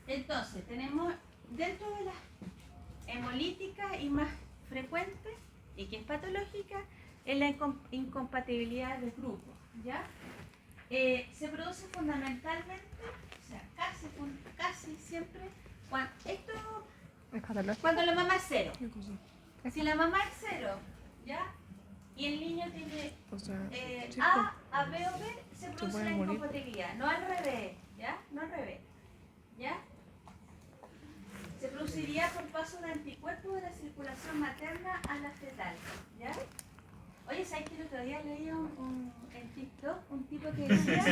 Entonces, tenemos dentro de las hemolíticas y más frecuente y que es patológica es la incompatibilidad de grupos, ¿ya? Se produce fundamentalmente, o sea, casi siempre, cuando la mamá es cero. Si la mamá es cero, ¿ya? Y el niño tiene A, B o B, se produce la incompatibilidad, no al revés, ¿ya? No al revés, ¿ya? Se produciría por paso de anticuerpos de la circulación materna a la fetal, ¿ya? Oye, ¿sabes que el otro día leí en TikTok un tipo que decía,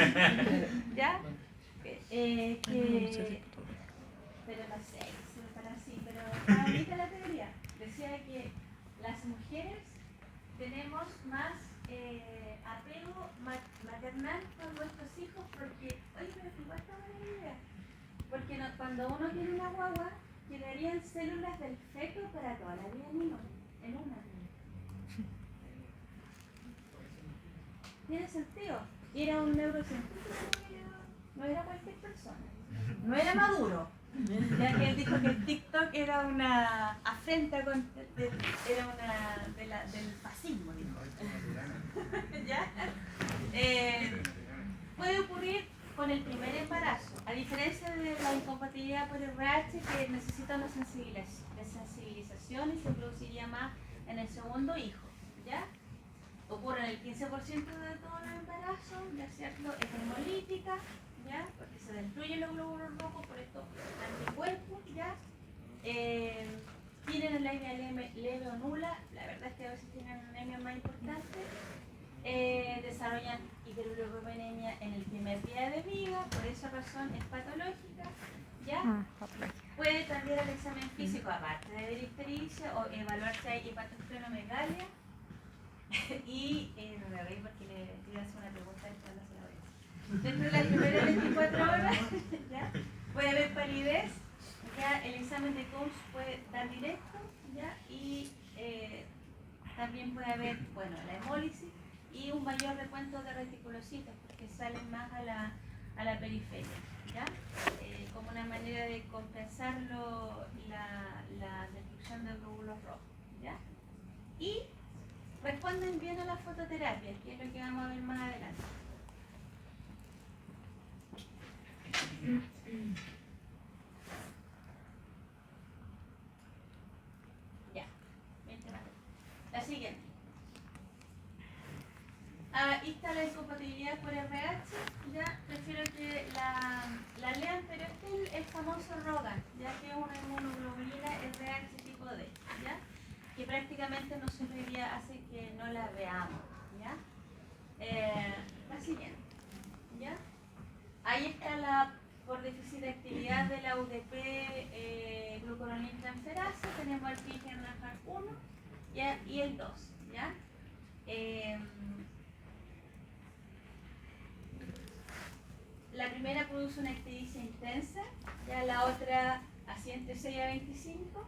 ¿ya? Pero no sé, si me para así, pero está bonita la teoría. Decía que las mujeres tenemos más apego maternal con nuestros hijos porque, oye, pero igual está buena idea. Porque cuando uno tiene una guagua, quedarían células del feto para toda la vida en una. Tiene sentido. Y era un neurocientífico, no era cualquier persona. No era Maduro. Ya que él dijo que el TikTok era una afrenta era una del fascismo, dijo. ¿Ya? Puede ocurrir con el primer embarazo, a diferencia de la incompatibilidad por RH que necesita una sensibilización y se produciría más en el segundo hijo, ¿ya? Ocurre en el 15% de todos los embarazos, ¿ya cierto? Es hemolítica, ¿ya? Porque se destruyen los glóbulos rojos por estos anticuerpos, ¿ya? Tienen anemia leve o nula, la verdad es que a veces tienen anemia más importante. Desarrollan hiperbilirubinemia en el primer día de vida, por esa razón es patológica, ¿ya? Puede también el examen físico, aparte de ver ictericia, o evaluar si hay hepatosplenomegalia. Y no me voy porque le iba a hacer una pregunta después no se la voy a hacer. Dentro de las primeras 24 horas, ¿ya? Puede haber palidez, ya el examen de Combs puede dar directo, ¿ya? Y también puede haber, bueno, la hemólisis y un mayor recuento de reticulocitos porque salen más a la periferia, ¿ya? Como una manera de compensar la destrucción de glóbulos rojos, ¿ya? Y responden bien a la fototerapia, que es lo que vamos a ver más adelante. Ya, la siguiente. Ahí está la incompatibilidad por RH, ya prefiero que la lean, pero este es el famoso Rogan, ya que es una inmunoglobulina RH tipo D, ¿ya? Que prácticamente nosotros hoy día hace que no la veamos, ¿ya? La siguiente, ¿ya? Ahí está por déficit de actividad de la UDP glucuronil transferasa, tenemos el PGRNAR 1 y el 2, ¿ya? La primera produce una ictericia intensa, ya la otra así entre 6 a 25.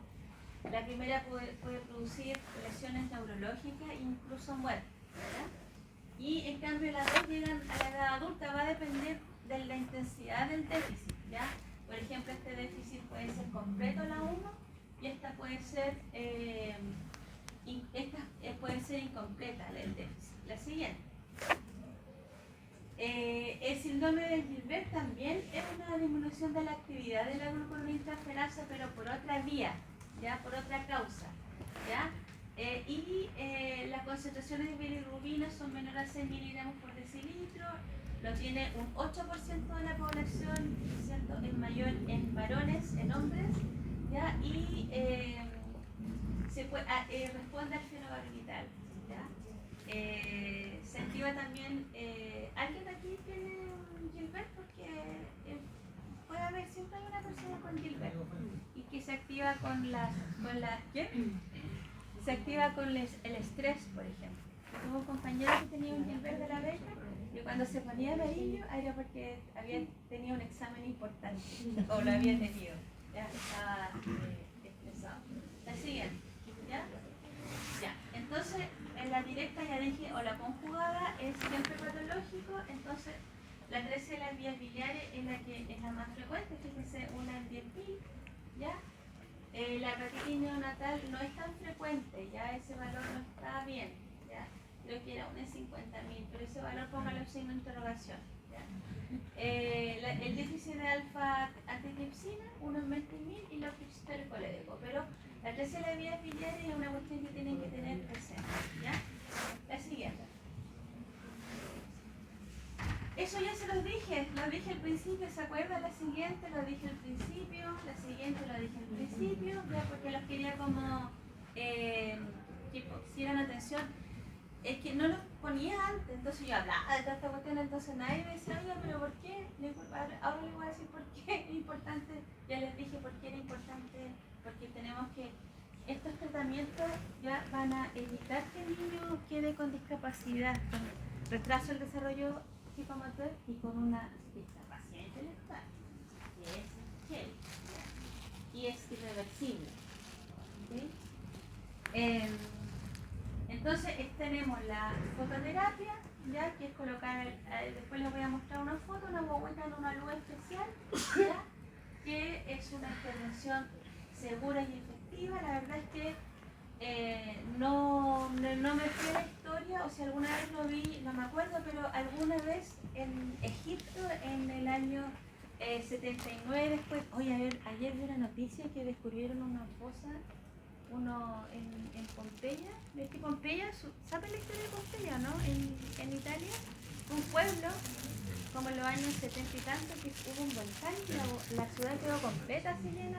La primera puede producir lesiones neurológicas e incluso muerte, ¿verdad? Y en cambio las dos llegan a la edad adulta, va a depender de la intensidad del déficit, ¿ya? Por ejemplo, este déficit puede ser completo la 1 y esta puede ser incompleta el déficit. La siguiente. El síndrome de Gilbert también es una disminución de la actividad de la glucuronil transferasa, pero por otra vía, ¿ya? Por otra causa, ¿ya? Y las concentraciones de bilirrubina son menores a 6 miligramos por decilitro, lo tiene un 8% de la población, ¿cierto? Es mayor en varones, en hombres, ¿ya? Y responde al fenobarbital, ¿ya? Se activa también, ¿alguien aquí tiene un Gilbert? Porque puede haber siempre una persona con Gilbert y que se activa con ¿qué? Se activa con el estrés, por ejemplo, tuve un compañero que tenía un Gilbert de la beca y cuando se ponía amarillo era porque había tenido un examen importante o lo había tenido, ya estaba estresado. La siguiente, ¿ya? Ya, entonces en la directa ya dije, o la conjugada es siempre patológico, entonces la 13 de las vías biliares es la que es la más frecuente, fíjense, una en 10.000, ¿ya? La hepatitis neonatal no es tan frecuente, ya ese valor no está bien, ¿ya? Creo que era una en 50.000, pero ese valor póngalo en signo de interrogación, ¿ya? El déficit de alfa-antitripsina, uno en 20.000 y los tripsitores coléricos, pero la 13 de las vías biliares es una cuestión que tienen que tener presente, ¿ya? La siguiente. Eso ya se los dije al principio, ¿se acuerdan? La siguiente lo dije al principio, la siguiente lo dije al principio, ya porque los quería como que pusieran atención. Es que no los ponía antes, entonces yo hablaba de toda esta cuestión, entonces nadie me decía, oiga, pero ¿por qué? Ahora les voy a decir por qué es importante, ya les dije por qué era importante, porque tenemos que, estos tratamientos ya van a evitar que el niño quede con discapacidad, con retraso del desarrollo psicomotor y con una discapacidad intelectual, que es gel, y es irreversible. ¿Sí? Entonces tenemos la fototerapia, ya que es colocar, después les voy a mostrar una foto, una guagüita en una luz especial, ¿ya? Que es una intervención segura y efectiva. La verdad es que no me fue la historia, o si alguna vez lo vi, no me acuerdo, pero alguna vez en Egipto en el año 79 después, oye, ayer vi una noticia que descubrieron una fosa, uno en Pompeya, ¿ves que Pompeya, ¿saben la historia de Pompeya, no? En Italia, un pueblo, como en los años 70 y tanto, que hubo un volcán y la ciudad quedó completa así llena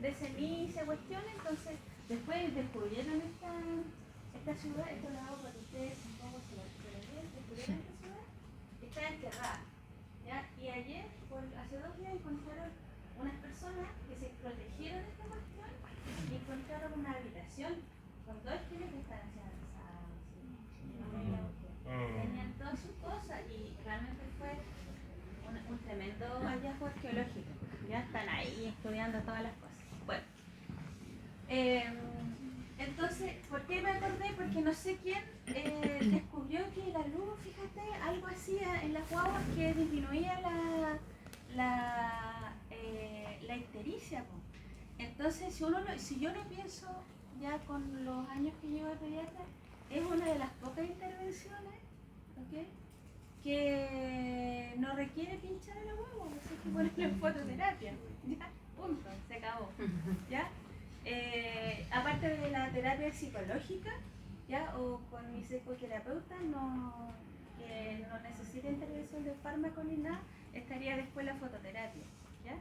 de ceniza, cuestiones, entonces después descubrieron esta ciudad, esto lo hago para que ustedes un poco se lo vean, descubrieron esta ciudad, está enterrada, ¿ya? Y ayer, hace 2 días, encontraron unas personas que se protegieron de esta cuestión y encontraron una habitación con 2 esqueletos que estaban avanzados, tenían todas sus cosas y realmente fue un tremendo hallazgo arqueológico. Ya están ahí estudiando todas las cosas. Bueno, entonces, ¿por qué me acordé? Porque no sé quién descubrió que la luz, fíjate, algo hacía en las guaguas que disminuía la ictericia. Entonces, si yo lo pienso ya con los años que llevo de pediatra, es una de las pocas intervenciones, ¿okay?, que no requiere pinchar a la guagua, no sé qué ponerle en fototerapia, ya, punto, se acabó, ya. Aparte de la terapia psicológica, ya, o con mi psicoterapeuta, que no necesita intervención de fármaco ni nada, estaría después la fototerapia, ya,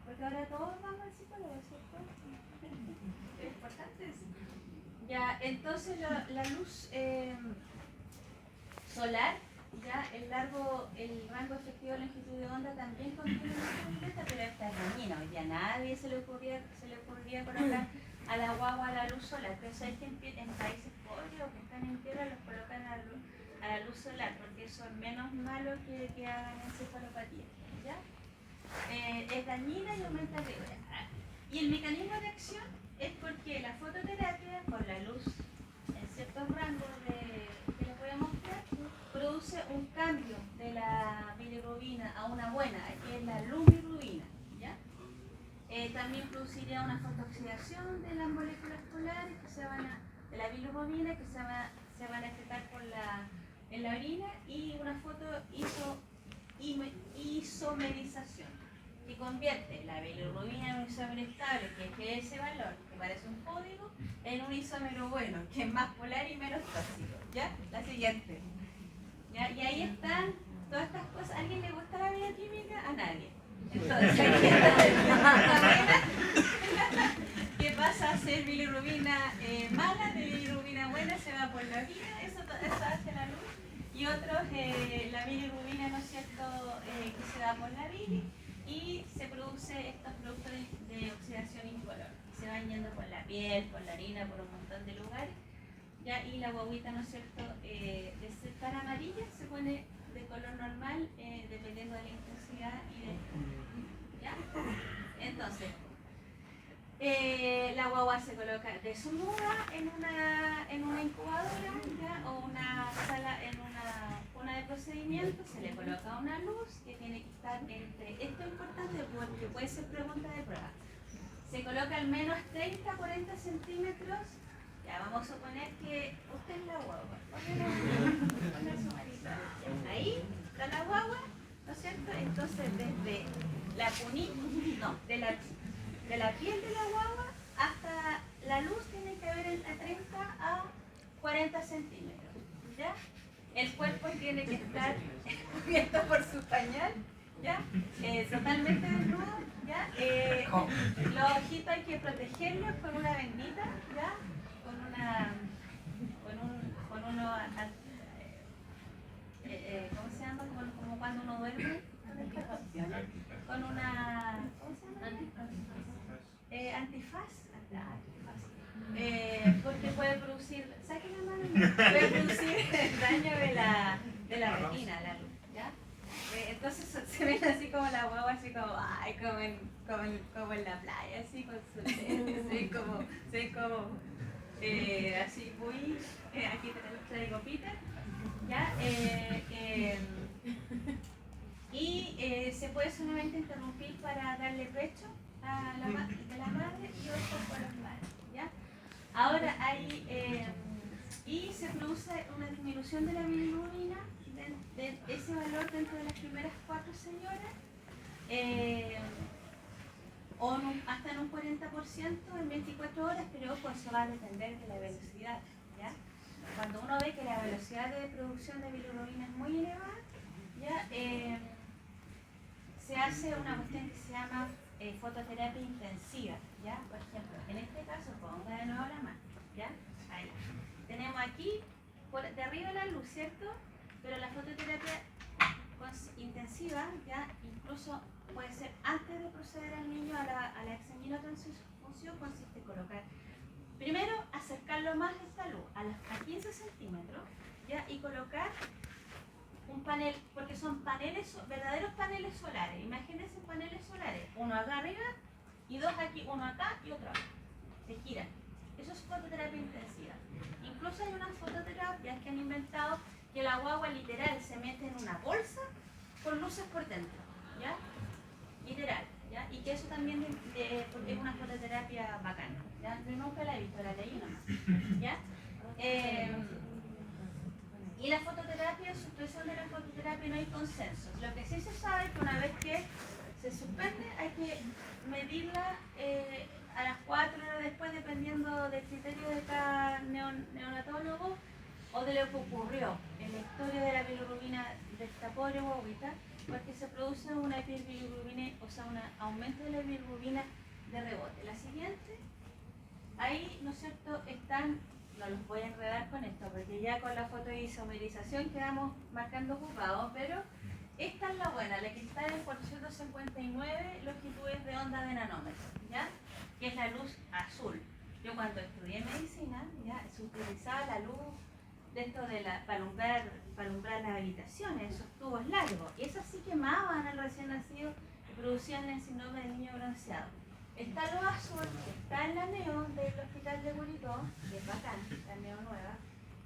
porque ahora todos vamos al psicólogo, ¿cierto? Es importante eso. Ya, entonces la luz solar, ya el rango efectivo de longitud de onda también contiene una completa, pero esta es dañina. Hoy día a nadie se le ocurría colocar a la guagua la luz solar. Entonces hay que en países pobres o que están en tierra los colocan a la luz solar, porque eso es menos malo que hagan encefalopatía, ¿ya? Es dañina y aumenta el riesgo. Y el mecanismo de acción es porque la fototerapia con la luz en ciertos rangos que les voy a mostrar produce un cambio de la bilirrubina a una buena, que es la lumbirrubina, ¿ya? También produciría una fotooxidación de las moléculas polares de la bilirrubina que se van a excretar en la orina, y una isomerización que convierte la bilirrubina en un isómero estable, que es ese valor, que parece un código, en un isómero bueno, que es más polar y menos tóxico, ¿ya? La siguiente. ¿Ya? Y ahí están todas estas cosas. ¿A alguien le gusta la bioquímica? A nadie. Entonces, ¿qué pasa a ser bilirrubina mala? De bilirrubina buena se va por la orina, eso hace la luz. Y otros, la bilirrubina, ¿no es cierto?, que se va por la bilis y se produce estos productos de oxidación incolor. Se van yendo por la piel, por la orina, por un montón de lugares. ya, y la guaguita, ¿no es cierto?, de ser tan amarilla se pone de color normal dependiendo de la intensidad y de... ¿Ya? Entonces, la guagua se coloca desnuda en una incubadora, ¿ya? O una sala en una de procedimiento, se le coloca una luz que tiene que estar entre... Esto es importante porque puede ser pregunta de prueba. Se coloca al menos 30-40 centímetros. Ya, vamos a suponer que usted es la guagua. Ponga su manita. Ahí está la guagua, ¿no es cierto? Entonces, desde la cunita, no, de la piel de la guagua hasta la luz tiene que haber entre 30 a 40 centímetros. ¿Ya? El cuerpo tiene que estar cubierto por su pañal, ¿ya? Totalmente desnudo, ¿ya? Los ojitos hay que protegerlos con una vendita, ¿ya? Con ¿cómo se llama? Como cuando uno duerme, con una, ¿cómo se llama? Antifaz. Porque puede producir, saque la mano, puede producir daño de la retina, la luz, ¿ya? Entonces se ven así como la guagua, así como, ay, como en la playa, así con su se ven como así muy, aquí traigo Peter, ¿ya? Se puede solamente interrumpir para darle pecho a la madre y otro por los padres, ¿ya? Ahora hay, y se produce una disminución de la bilirrubina de ese valor dentro de las primeras 4 señoras, hasta en un 40% en 24 horas, pero ojo, eso va a depender de la velocidad, ¿ya? Cuando uno ve que la velocidad de producción de bilirrubina es muy elevada, ¿ya? Se hace una cuestión que se llama fototerapia intensiva, ¿ya? Por ejemplo, en este caso, ponga de nuevo la mano, ¿ya? Ahí. Tenemos aquí, de arriba la luz, ¿cierto? Pero la fototerapia intensiva, ¿ya? Incluso puede ser antes de proceder al niño a la examinotransfusión, consiste en colocar, primero, acercarlo más esta luz a 15 centímetros, ¿ya? Y colocar un panel, porque son verdaderos paneles solares. Imagínense paneles solares, uno acá arriba y 2 aquí, uno acá y otro acá. Se giran. Eso es fototerapia intensiva. Incluso hay unas fototerapias que han inventado que la guagua literal se mete en una bolsa con luces por dentro, ¿ya? Literal, ¿ya? Y que eso también es una fototerapia bacana, ¿ya? Yo nunca la he visto, la leí nomás, ¿ya? Y la fototerapia, en sustitución de la fototerapia no hay consenso. Lo que sí se sabe es que una vez que se suspende hay que medirla a las 4 horas después, dependiendo del criterio de cada neonatólogo o de lo que ocurrió en la historia de la bilirrubina de esta pobre guaguita, porque se produce una hiperbilirrubina, o sea, un aumento de la bilirrubina de rebote. La siguiente, ahí, ¿no es cierto?, están... No los voy a enredar con esto, porque ya con la fotoisomerización quedamos marcando ocupados, pero esta es la buena, la que está en 459 longitudes de onda de nanómetros, ¿ya? Que es la luz azul. Yo cuando estudié medicina, ya, se utilizaba la luz de esto para alumbrar las habitaciones, esos tubos largos, y esas sí quemaban al recién nacido y producían el síndrome del niño bronceado. Está luz azul, que está en la neo del hospital de Curicó, que es bacán, la neo nueva,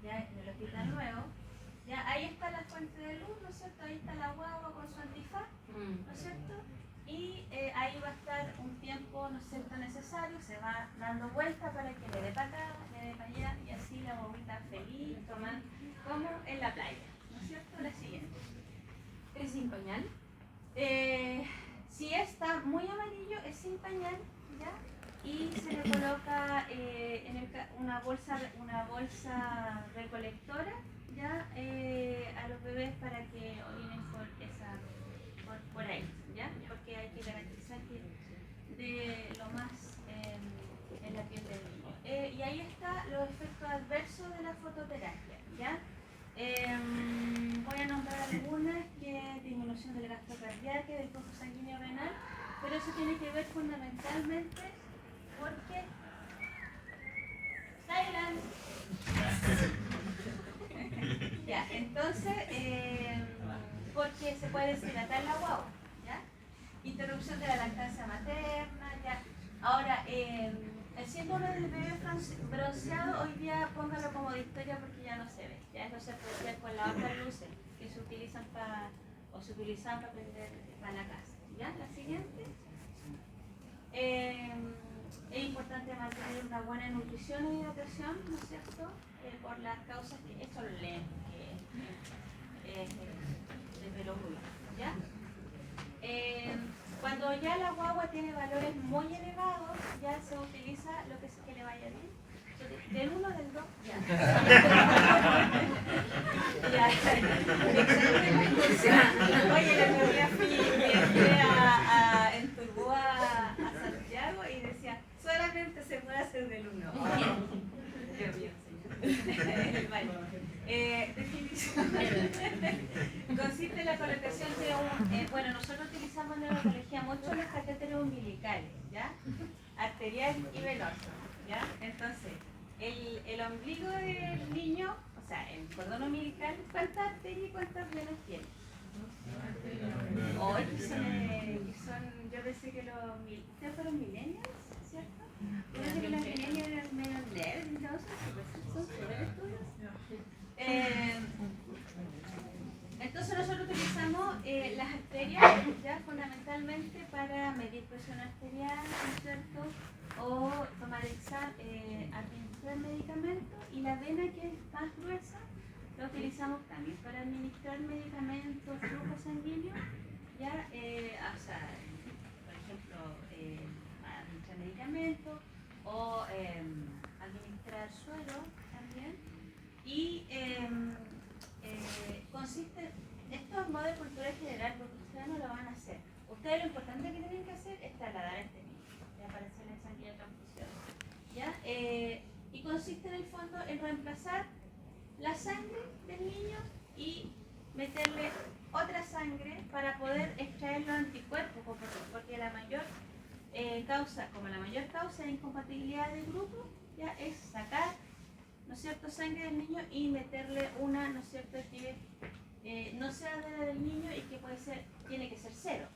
ya en el hospital nuevo. Ya, ahí está la fuente de luz, ¿no es cierto? Ahí está la guagua con su antifaz, ¿no es cierto? Y ahí va a estar un tiempo, ¿no es cierto?, necesario, se va dando vuelta para que le dé para acá, le dé para allá, y así la guaguita feliz, tomando como en la playa, ¿no es cierto? La siguiente. ¿Es sin pañal? Si está muy amarillo, es sin pañal, ¿ya? Y se le coloca una bolsa recolectora, ¿ya? A los bebés para que orinen por ahí, ¿ya? Porque hay que garantizar que de lo más en la piel del niño. Y ahí están los efectos adversos de la fototerapia, ¿ya? Voy a nombrar algunas, que es disminución del gasto cardíaco, del flujo sanguíneo renal, pero eso tiene que ver fundamentalmente porque Ya, entonces, porque se puede deshidratar la guagua, ¿ya? Interrupción de la lactancia materna, ¿ya? Ahora, el síndrome del bebé bronceado, hoy día póngalo como de historia porque ya no se ve, ya no se puede ver con las otras luces que se utilizan para prender para la casa, ¿ya? La siguiente. Es importante mantener una buena nutrición e hidratación, ¿no es cierto? Por las causas que esto lo leen, que es de perogrullo, ¿ya? Cuando ya la guagua tiene valores muy elevados, ya se utiliza lo que se que le vaya bien. Del 1 o del 2, ya. Ya. Oye, la otro día en Turbúa a Santiago y decía, solamente se puede hacer del 1. Dios mío, señor. Vale. Definición. Consiste en la colocación de un... bueno, nosotros utilizamos en neonatología mucho los catéteres umbilicales, ¿ya? Arterial y venoso, ¿ya? Entonces, el ombligo del niño, o sea, el cordón umbilical, ¿cuántas arterias y cuántas venas tiene? Hoy que son, yo pensé que ustedes fueron millennials, ¿cierto? Yo pensé que los millennials eran medio nerds y todo eso, son súper estudios. Entonces nosotros utilizamos las arterias ya fundamentalmente para medir presión arterial, ¿no es cierto? O tomar administrar medicamentos, y la vena, que es más gruesa, la utilizamos también para administrar medicamentos, flujo sanguíneo, ya, o sea, por ejemplo, administrar medicamentos o administrar suero también. Y consiste, esto es modo de cultura general, porque ustedes no lo van a hacer. Ustedes lo importante que tienen que hacer es trasladar a este niño, ya para hacerle sanguínea transfusión, ¿ya? Y consiste en el fondo en reemplazar la sangre del niño y meterle otra sangre para poder extraer los anticuerpos, porque la mayor causa de incompatibilidad del grupo ya es sacar, ¿no es cierto?, sangre del niño y meterle una, ¿no es cierto?, que no sea de la del niño y que tiene que ser cero,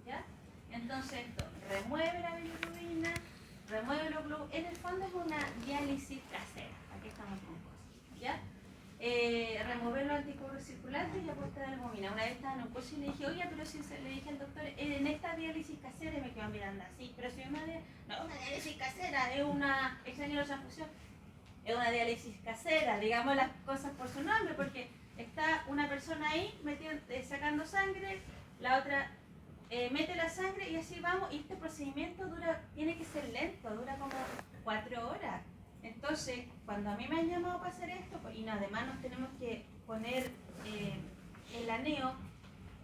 ¿ya? Entonces esto remueve la bilirrubina, remueve los glóbulos, en el fondo es una diálisis casera, aquí estamos con cosas, ¿ya? Remover los anticuerpos circulantes y aportar albumina. Una vez estaba en un curso y le dije, oye, pero si le dije al doctor, en esta diálisis casera, y me quedó mirando así, pero si una diálisis casera es una extraña transfusión, es una diálisis casera, digamos las cosas por su nombre, porque está una persona ahí sacando sangre, la otra mete la sangre y así vamos, y este procedimiento tiene que ser lento, dura como 4 horas. Entonces, cuando a mí me han llamado para hacer esto, y además nos tenemos que poner el aneo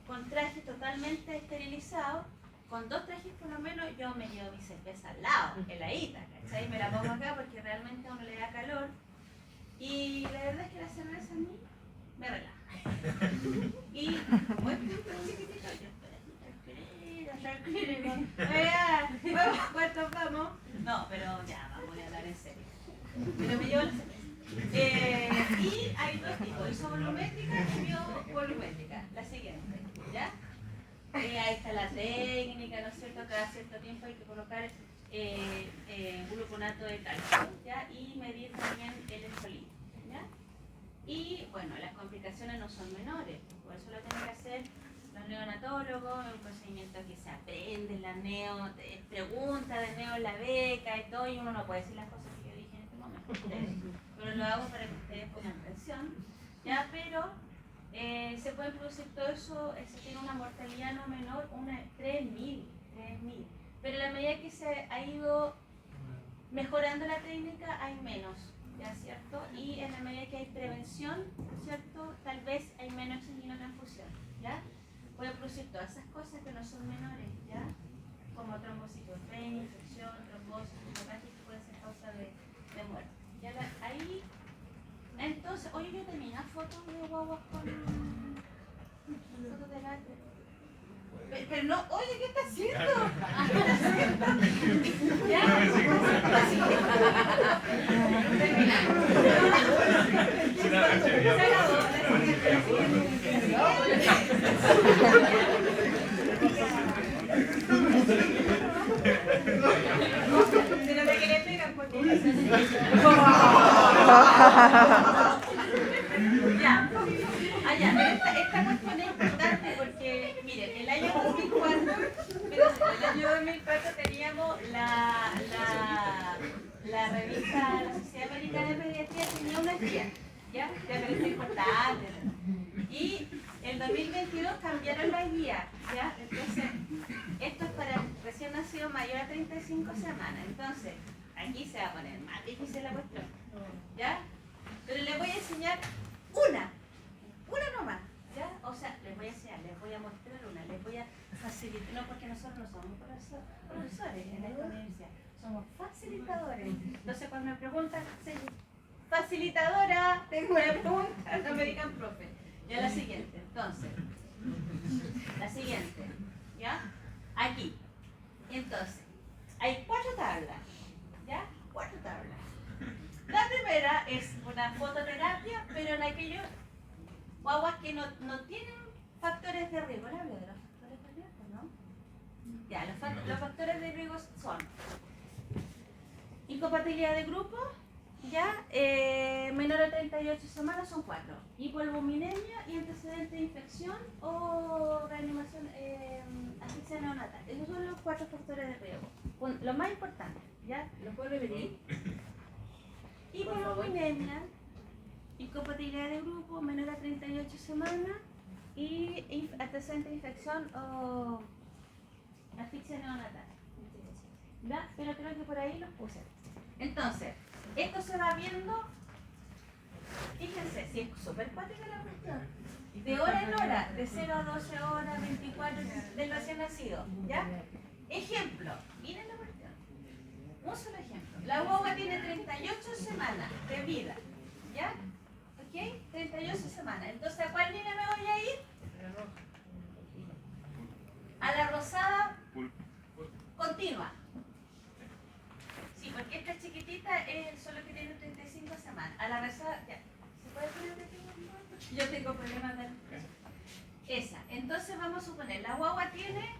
con trajes totalmente esterilizados, con 2 trajes por lo menos, yo me llevo mi cerveza al lado, heladita, ¿cachai? Me la pongo acá porque realmente a uno le da calor. Y la verdad es que la cerveza a mí me relaja. Y como es un chiquitito, yo estoy tranquila, ¿cuántos vamos? No, pero ya, vamos a hablar en serio. Pero me llevo la cerveza. Y hay 2 tipos, isovolumétrica y biovolumétrica. La siguiente, ¿ya? Ahí está la técnica, ¿no es cierto? Cada cierto tiempo hay que colocar gluconato de calcio, ¿ya? Y medir también el electrolito, ¿ya? Y bueno, las complicaciones no son menores, por eso lo tienen que hacer los neonatólogos, es un procedimiento que se aprende en la neo, pregunta de neo en la beca y todo, y uno no puede decir las cosas que yo dije en este momento, pero lo hago para que ustedes pongan atención, ¿ya? Pero se puede producir todo eso, se tiene una mortalidad no menor, 3.000, pero a la medida que se ha ido mejorando la técnica hay menos, ¿ya? ¿Cierto? Y en la medida que hay prevención, ¿cierto?, tal vez hay menos sanguinotransfusión, ¿ya? Puede producir todas esas cosas que no son menores, ¿ya? Como trombocitopenia, infección, trombosis, que puede ser causa de muerte. ¿Ya? Ahí, entonces, oye, yo tenía fotos de guaguas con fotos de la... Pero no, oye, ¿qué está haciendo? ¿Qué está haciendo? ¿Ya? Pero de que le pegan porque ya. Esta cuestión es importante porque, miren, el año 2004, teníamos la revista La Sociedad Americana de Pediatría tenía una guía, ¿ya? De referencia importante. Y el 2022 cambiaron la guía, ¿ya? Entonces, esto es para recién nacido mayor a 35 semanas. Entonces, aquí se va a poner más difícil la cuestión, ¿ya? Pero les voy a enseñar una nomás, ¿ya? O sea, les voy a enseñar, les voy a mostrar una, les voy a facilitar, no porque nosotros no somos profesores en esta universidad, somos facilitadores. Entonces, cuando me preguntan, facilitadora, tengo una pregunta, no me digan profe. Ya la siguiente, entonces, la siguiente, ¿ya? Aquí. Entonces, hay 4 tablas, ¿ya? 4 tablas. La primera es una fototerapia, pero en aquellos guaguas que no tienen factores de riesgo. ¿Le hablo de los factores de riesgo, no? Ya, los factores de riesgo son incompatibilidad de grupo, ya, menor a 38 semanas son 4. Hipoalbuminemia y antecedente de infección o reanimación, asfixia neonatal. Esos son los 4 factores de riesgo. Lo más importante, ¿ya? ¿Lo puedo repetir? Hipoalbuminemia, incompatibilidad de grupo, menor a 38 semanas y antecedente de infección o asfixia neonatal. ¿Ya? Pero creo que por ahí los puse. Entonces, esto se va viendo, fíjense, si es súper cuática la cuestión, de hora en hora, de 0 a 12 horas, 24 del recién nacido, ¿ya? Ejemplo, miren la cuestión, un solo ejemplo, la guagua tiene 38 semanas de vida, ¿ya? ¿Ok? 38 semanas, entonces ¿a cuál línea me voy a ir? A la rosada continua. Sí, porque esta chiquitita es solo que tiene 35 semanas. A la rosada, ya. ¿Se puede poner de aquí? Yo tengo problemas de... Esa. Entonces vamos a suponer, la guagua tiene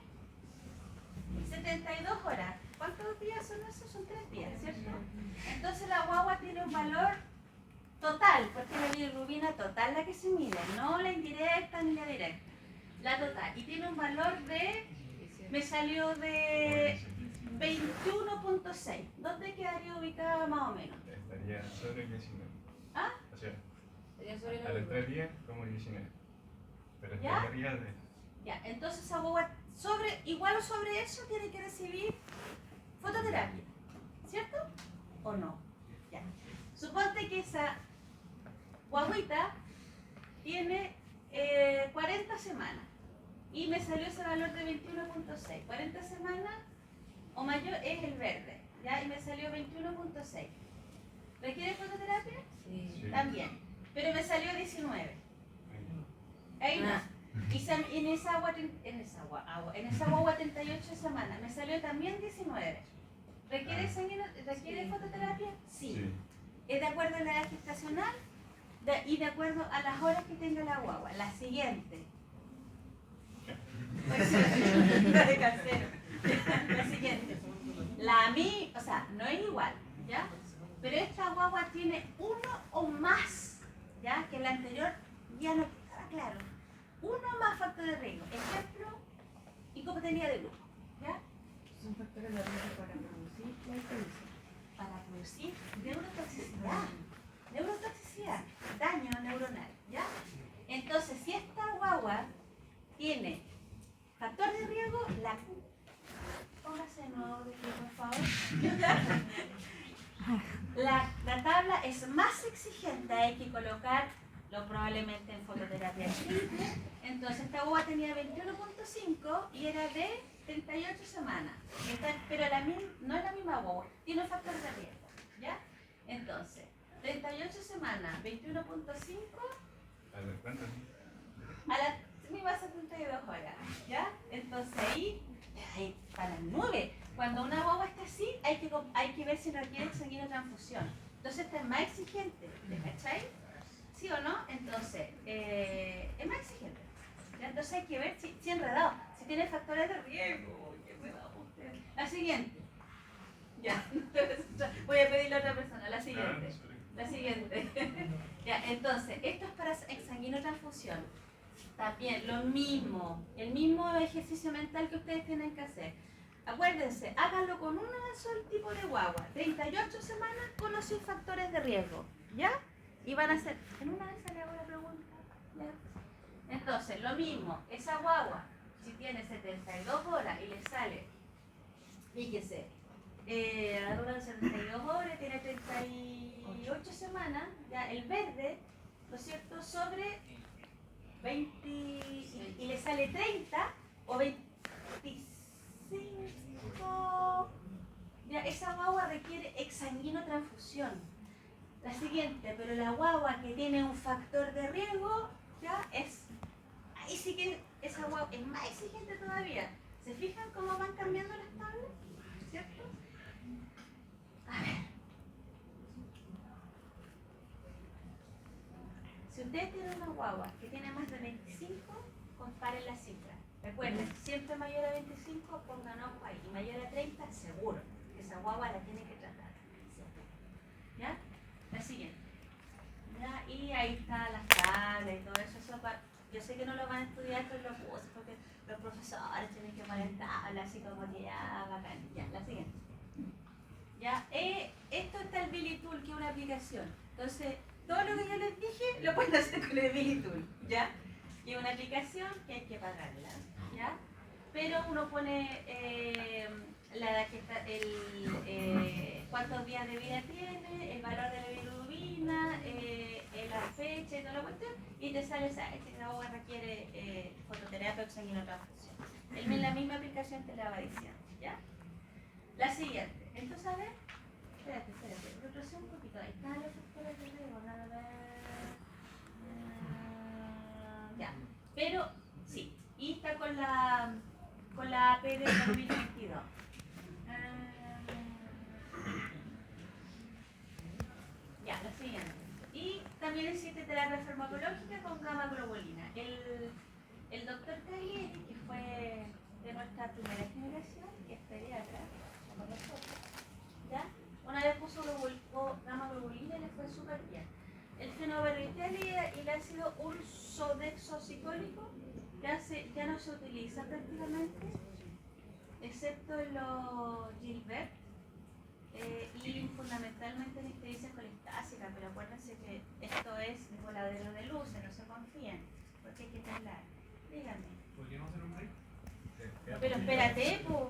72 horas. ¿Cuántos días son esos? Son 3 días, ¿cierto? Entonces la guagua tiene un valor total, porque es la bilirrubina total la que se mide, no la indirecta ni la directa. La total. Y tiene un valor de... Me salió de 21.6. ¿Dónde quedaría ubicada más o menos? Estaría sobre 19. ¿Ah? O sea, Sería sobre a los 3 días como 19. Pero ¿Ya? estaría arriba de... Ya, entonces esa guagua igual o sobre eso tiene que recibir fototerapia, ¿cierto? ¿O no? Ya. Suponte que esa guaguita tiene 40 semanas y me salió ese valor de 21.6. 40 semanas o mayor es el verde, ¿ya? Y me salió 21.6. ¿Requiere fototerapia? Sí. Sí. También, pero me salió 19. Ahí no. Y en esa guagua 38 semanas me salió también 19. ¿Requiere fototerapia? Sí. Sí. Es de acuerdo a la edad gestacional y de acuerdo a las horas que tenga la guagua. La siguiente. La de casero. La siguiente. La a mí, o sea, no es igual, ¿ya? Pero esta guagua tiene uno o más, ¿ya? Que la anterior ya no estaba claro. Uno más factor de riesgo. Ejemplo, incompatibilidad de grupo, ¿ya? Son factores de riesgo para producir la hipertensión. Para producir neurotoxicidad. Neurotoxicidad, daño neuronal, ¿ya? Entonces, si esta guagua tiene factor de riesgo, póngase de nuevo de pie, por favor. La tabla es más exigente, hay que colocarlo probablemente en fototerapia clínica. Entonces, esta guagua tenía 21.5 y era de 38 semanas. Pero no es la misma guagua, tiene un factor de riesgo, ¿ya? Entonces, 38 semanas, 21.5 ¿A los cuántos? a las mismas 72 horas, ¿ya? Entonces ahí para las 9. Cuando una guagua está así, hay que ver si requiere transfusión. Entonces esta es más exigente, ¿te cachai? ¿Sí o no? Entonces, es más exigente. ¿Ya? Entonces hay que ver si enredado, si tiene factores de riesgo. ¡Qué enredado usted! La siguiente. Ya, voy a pedirle a otra persona. La siguiente. La siguiente. Ya, entonces, esto es para exsanguinotransfusión. También lo mismo, el mismo ejercicio mental que ustedes tienen que hacer. Acuérdense, háganlo con un solo tipo de guagua. 38 semanas con o sin factores de riesgo. ¿Ya? Y van a hacer. En una vez le hago la pregunta. ¿Ya? Entonces, lo mismo, esa guagua, si tiene 72 horas y le sale, fíjese, la dura de 72 horas, tiene 38 semanas, ya el verde, ¿no es cierto?, sobre 20 y le sale 30 o 25, ya esa guagua requiere exsanguinotransfusión. La siguiente, pero la guagua que tiene un factor de riesgo, ya es, ahí sí que esa guagua es más exigente todavía. ¿Se fijan cómo van cambiando las tablas? ¿Cierto? A ver. Si ustedes tienen una guagua que tiene más de 25, comparen las cifras. Recuerden, siempre mayor a 25, pongan ojo ahí. Y mayor a 30, seguro. Esa guagua la tienen que tratar. ¿Ya? La siguiente. ¿Ya? Y ahí está las tablas y todo eso. Yo sé que no lo van a estudiar, pero lo puse porque los profesores tienen que poner tablas así como que ya, bacán. Ya, la siguiente. ¿Ya? Esto está el Billy Tool, que es una aplicación. Entonces, todo lo que yo les dije lo pueden hacer con el Billy Tool, ¿ya? Y es una aplicación que hay que pagarla, ¿ya? Pero uno pone la edad que está, cuántos días de vida tiene, el valor de la bilirrubina, la fecha y toda la cuestión, y te sale esa guagua requiere fototerapia o exsanguinotransfusión. La misma aplicación te la va diciendo, ¿ya? La siguiente. Entonces, a ver, espérate, retrocede un poquito. Ahí están los factores de riesgo. Ya, pero sí, y está con la AP de 2022. Ya, la siguiente. Y también existe terapia farmacológica con gamma globulina. El doctor Cagliari, que fue de nuestra primera generación, que es pediatra, como nosotros, ¿ya? Una vez puso gamma globulina y le fue súper bien. El fenobarbital y el ácido ursodeoxycólico ya no se utiliza prácticamente, excepto en los Gilbert y fundamentalmente en ictericia colistásica, pero acuérdense que esto es voladero de luces, no se confíen, porque hay que temblar. Díganme. ¿Podríamos hacer un break? Pero espérate, pues.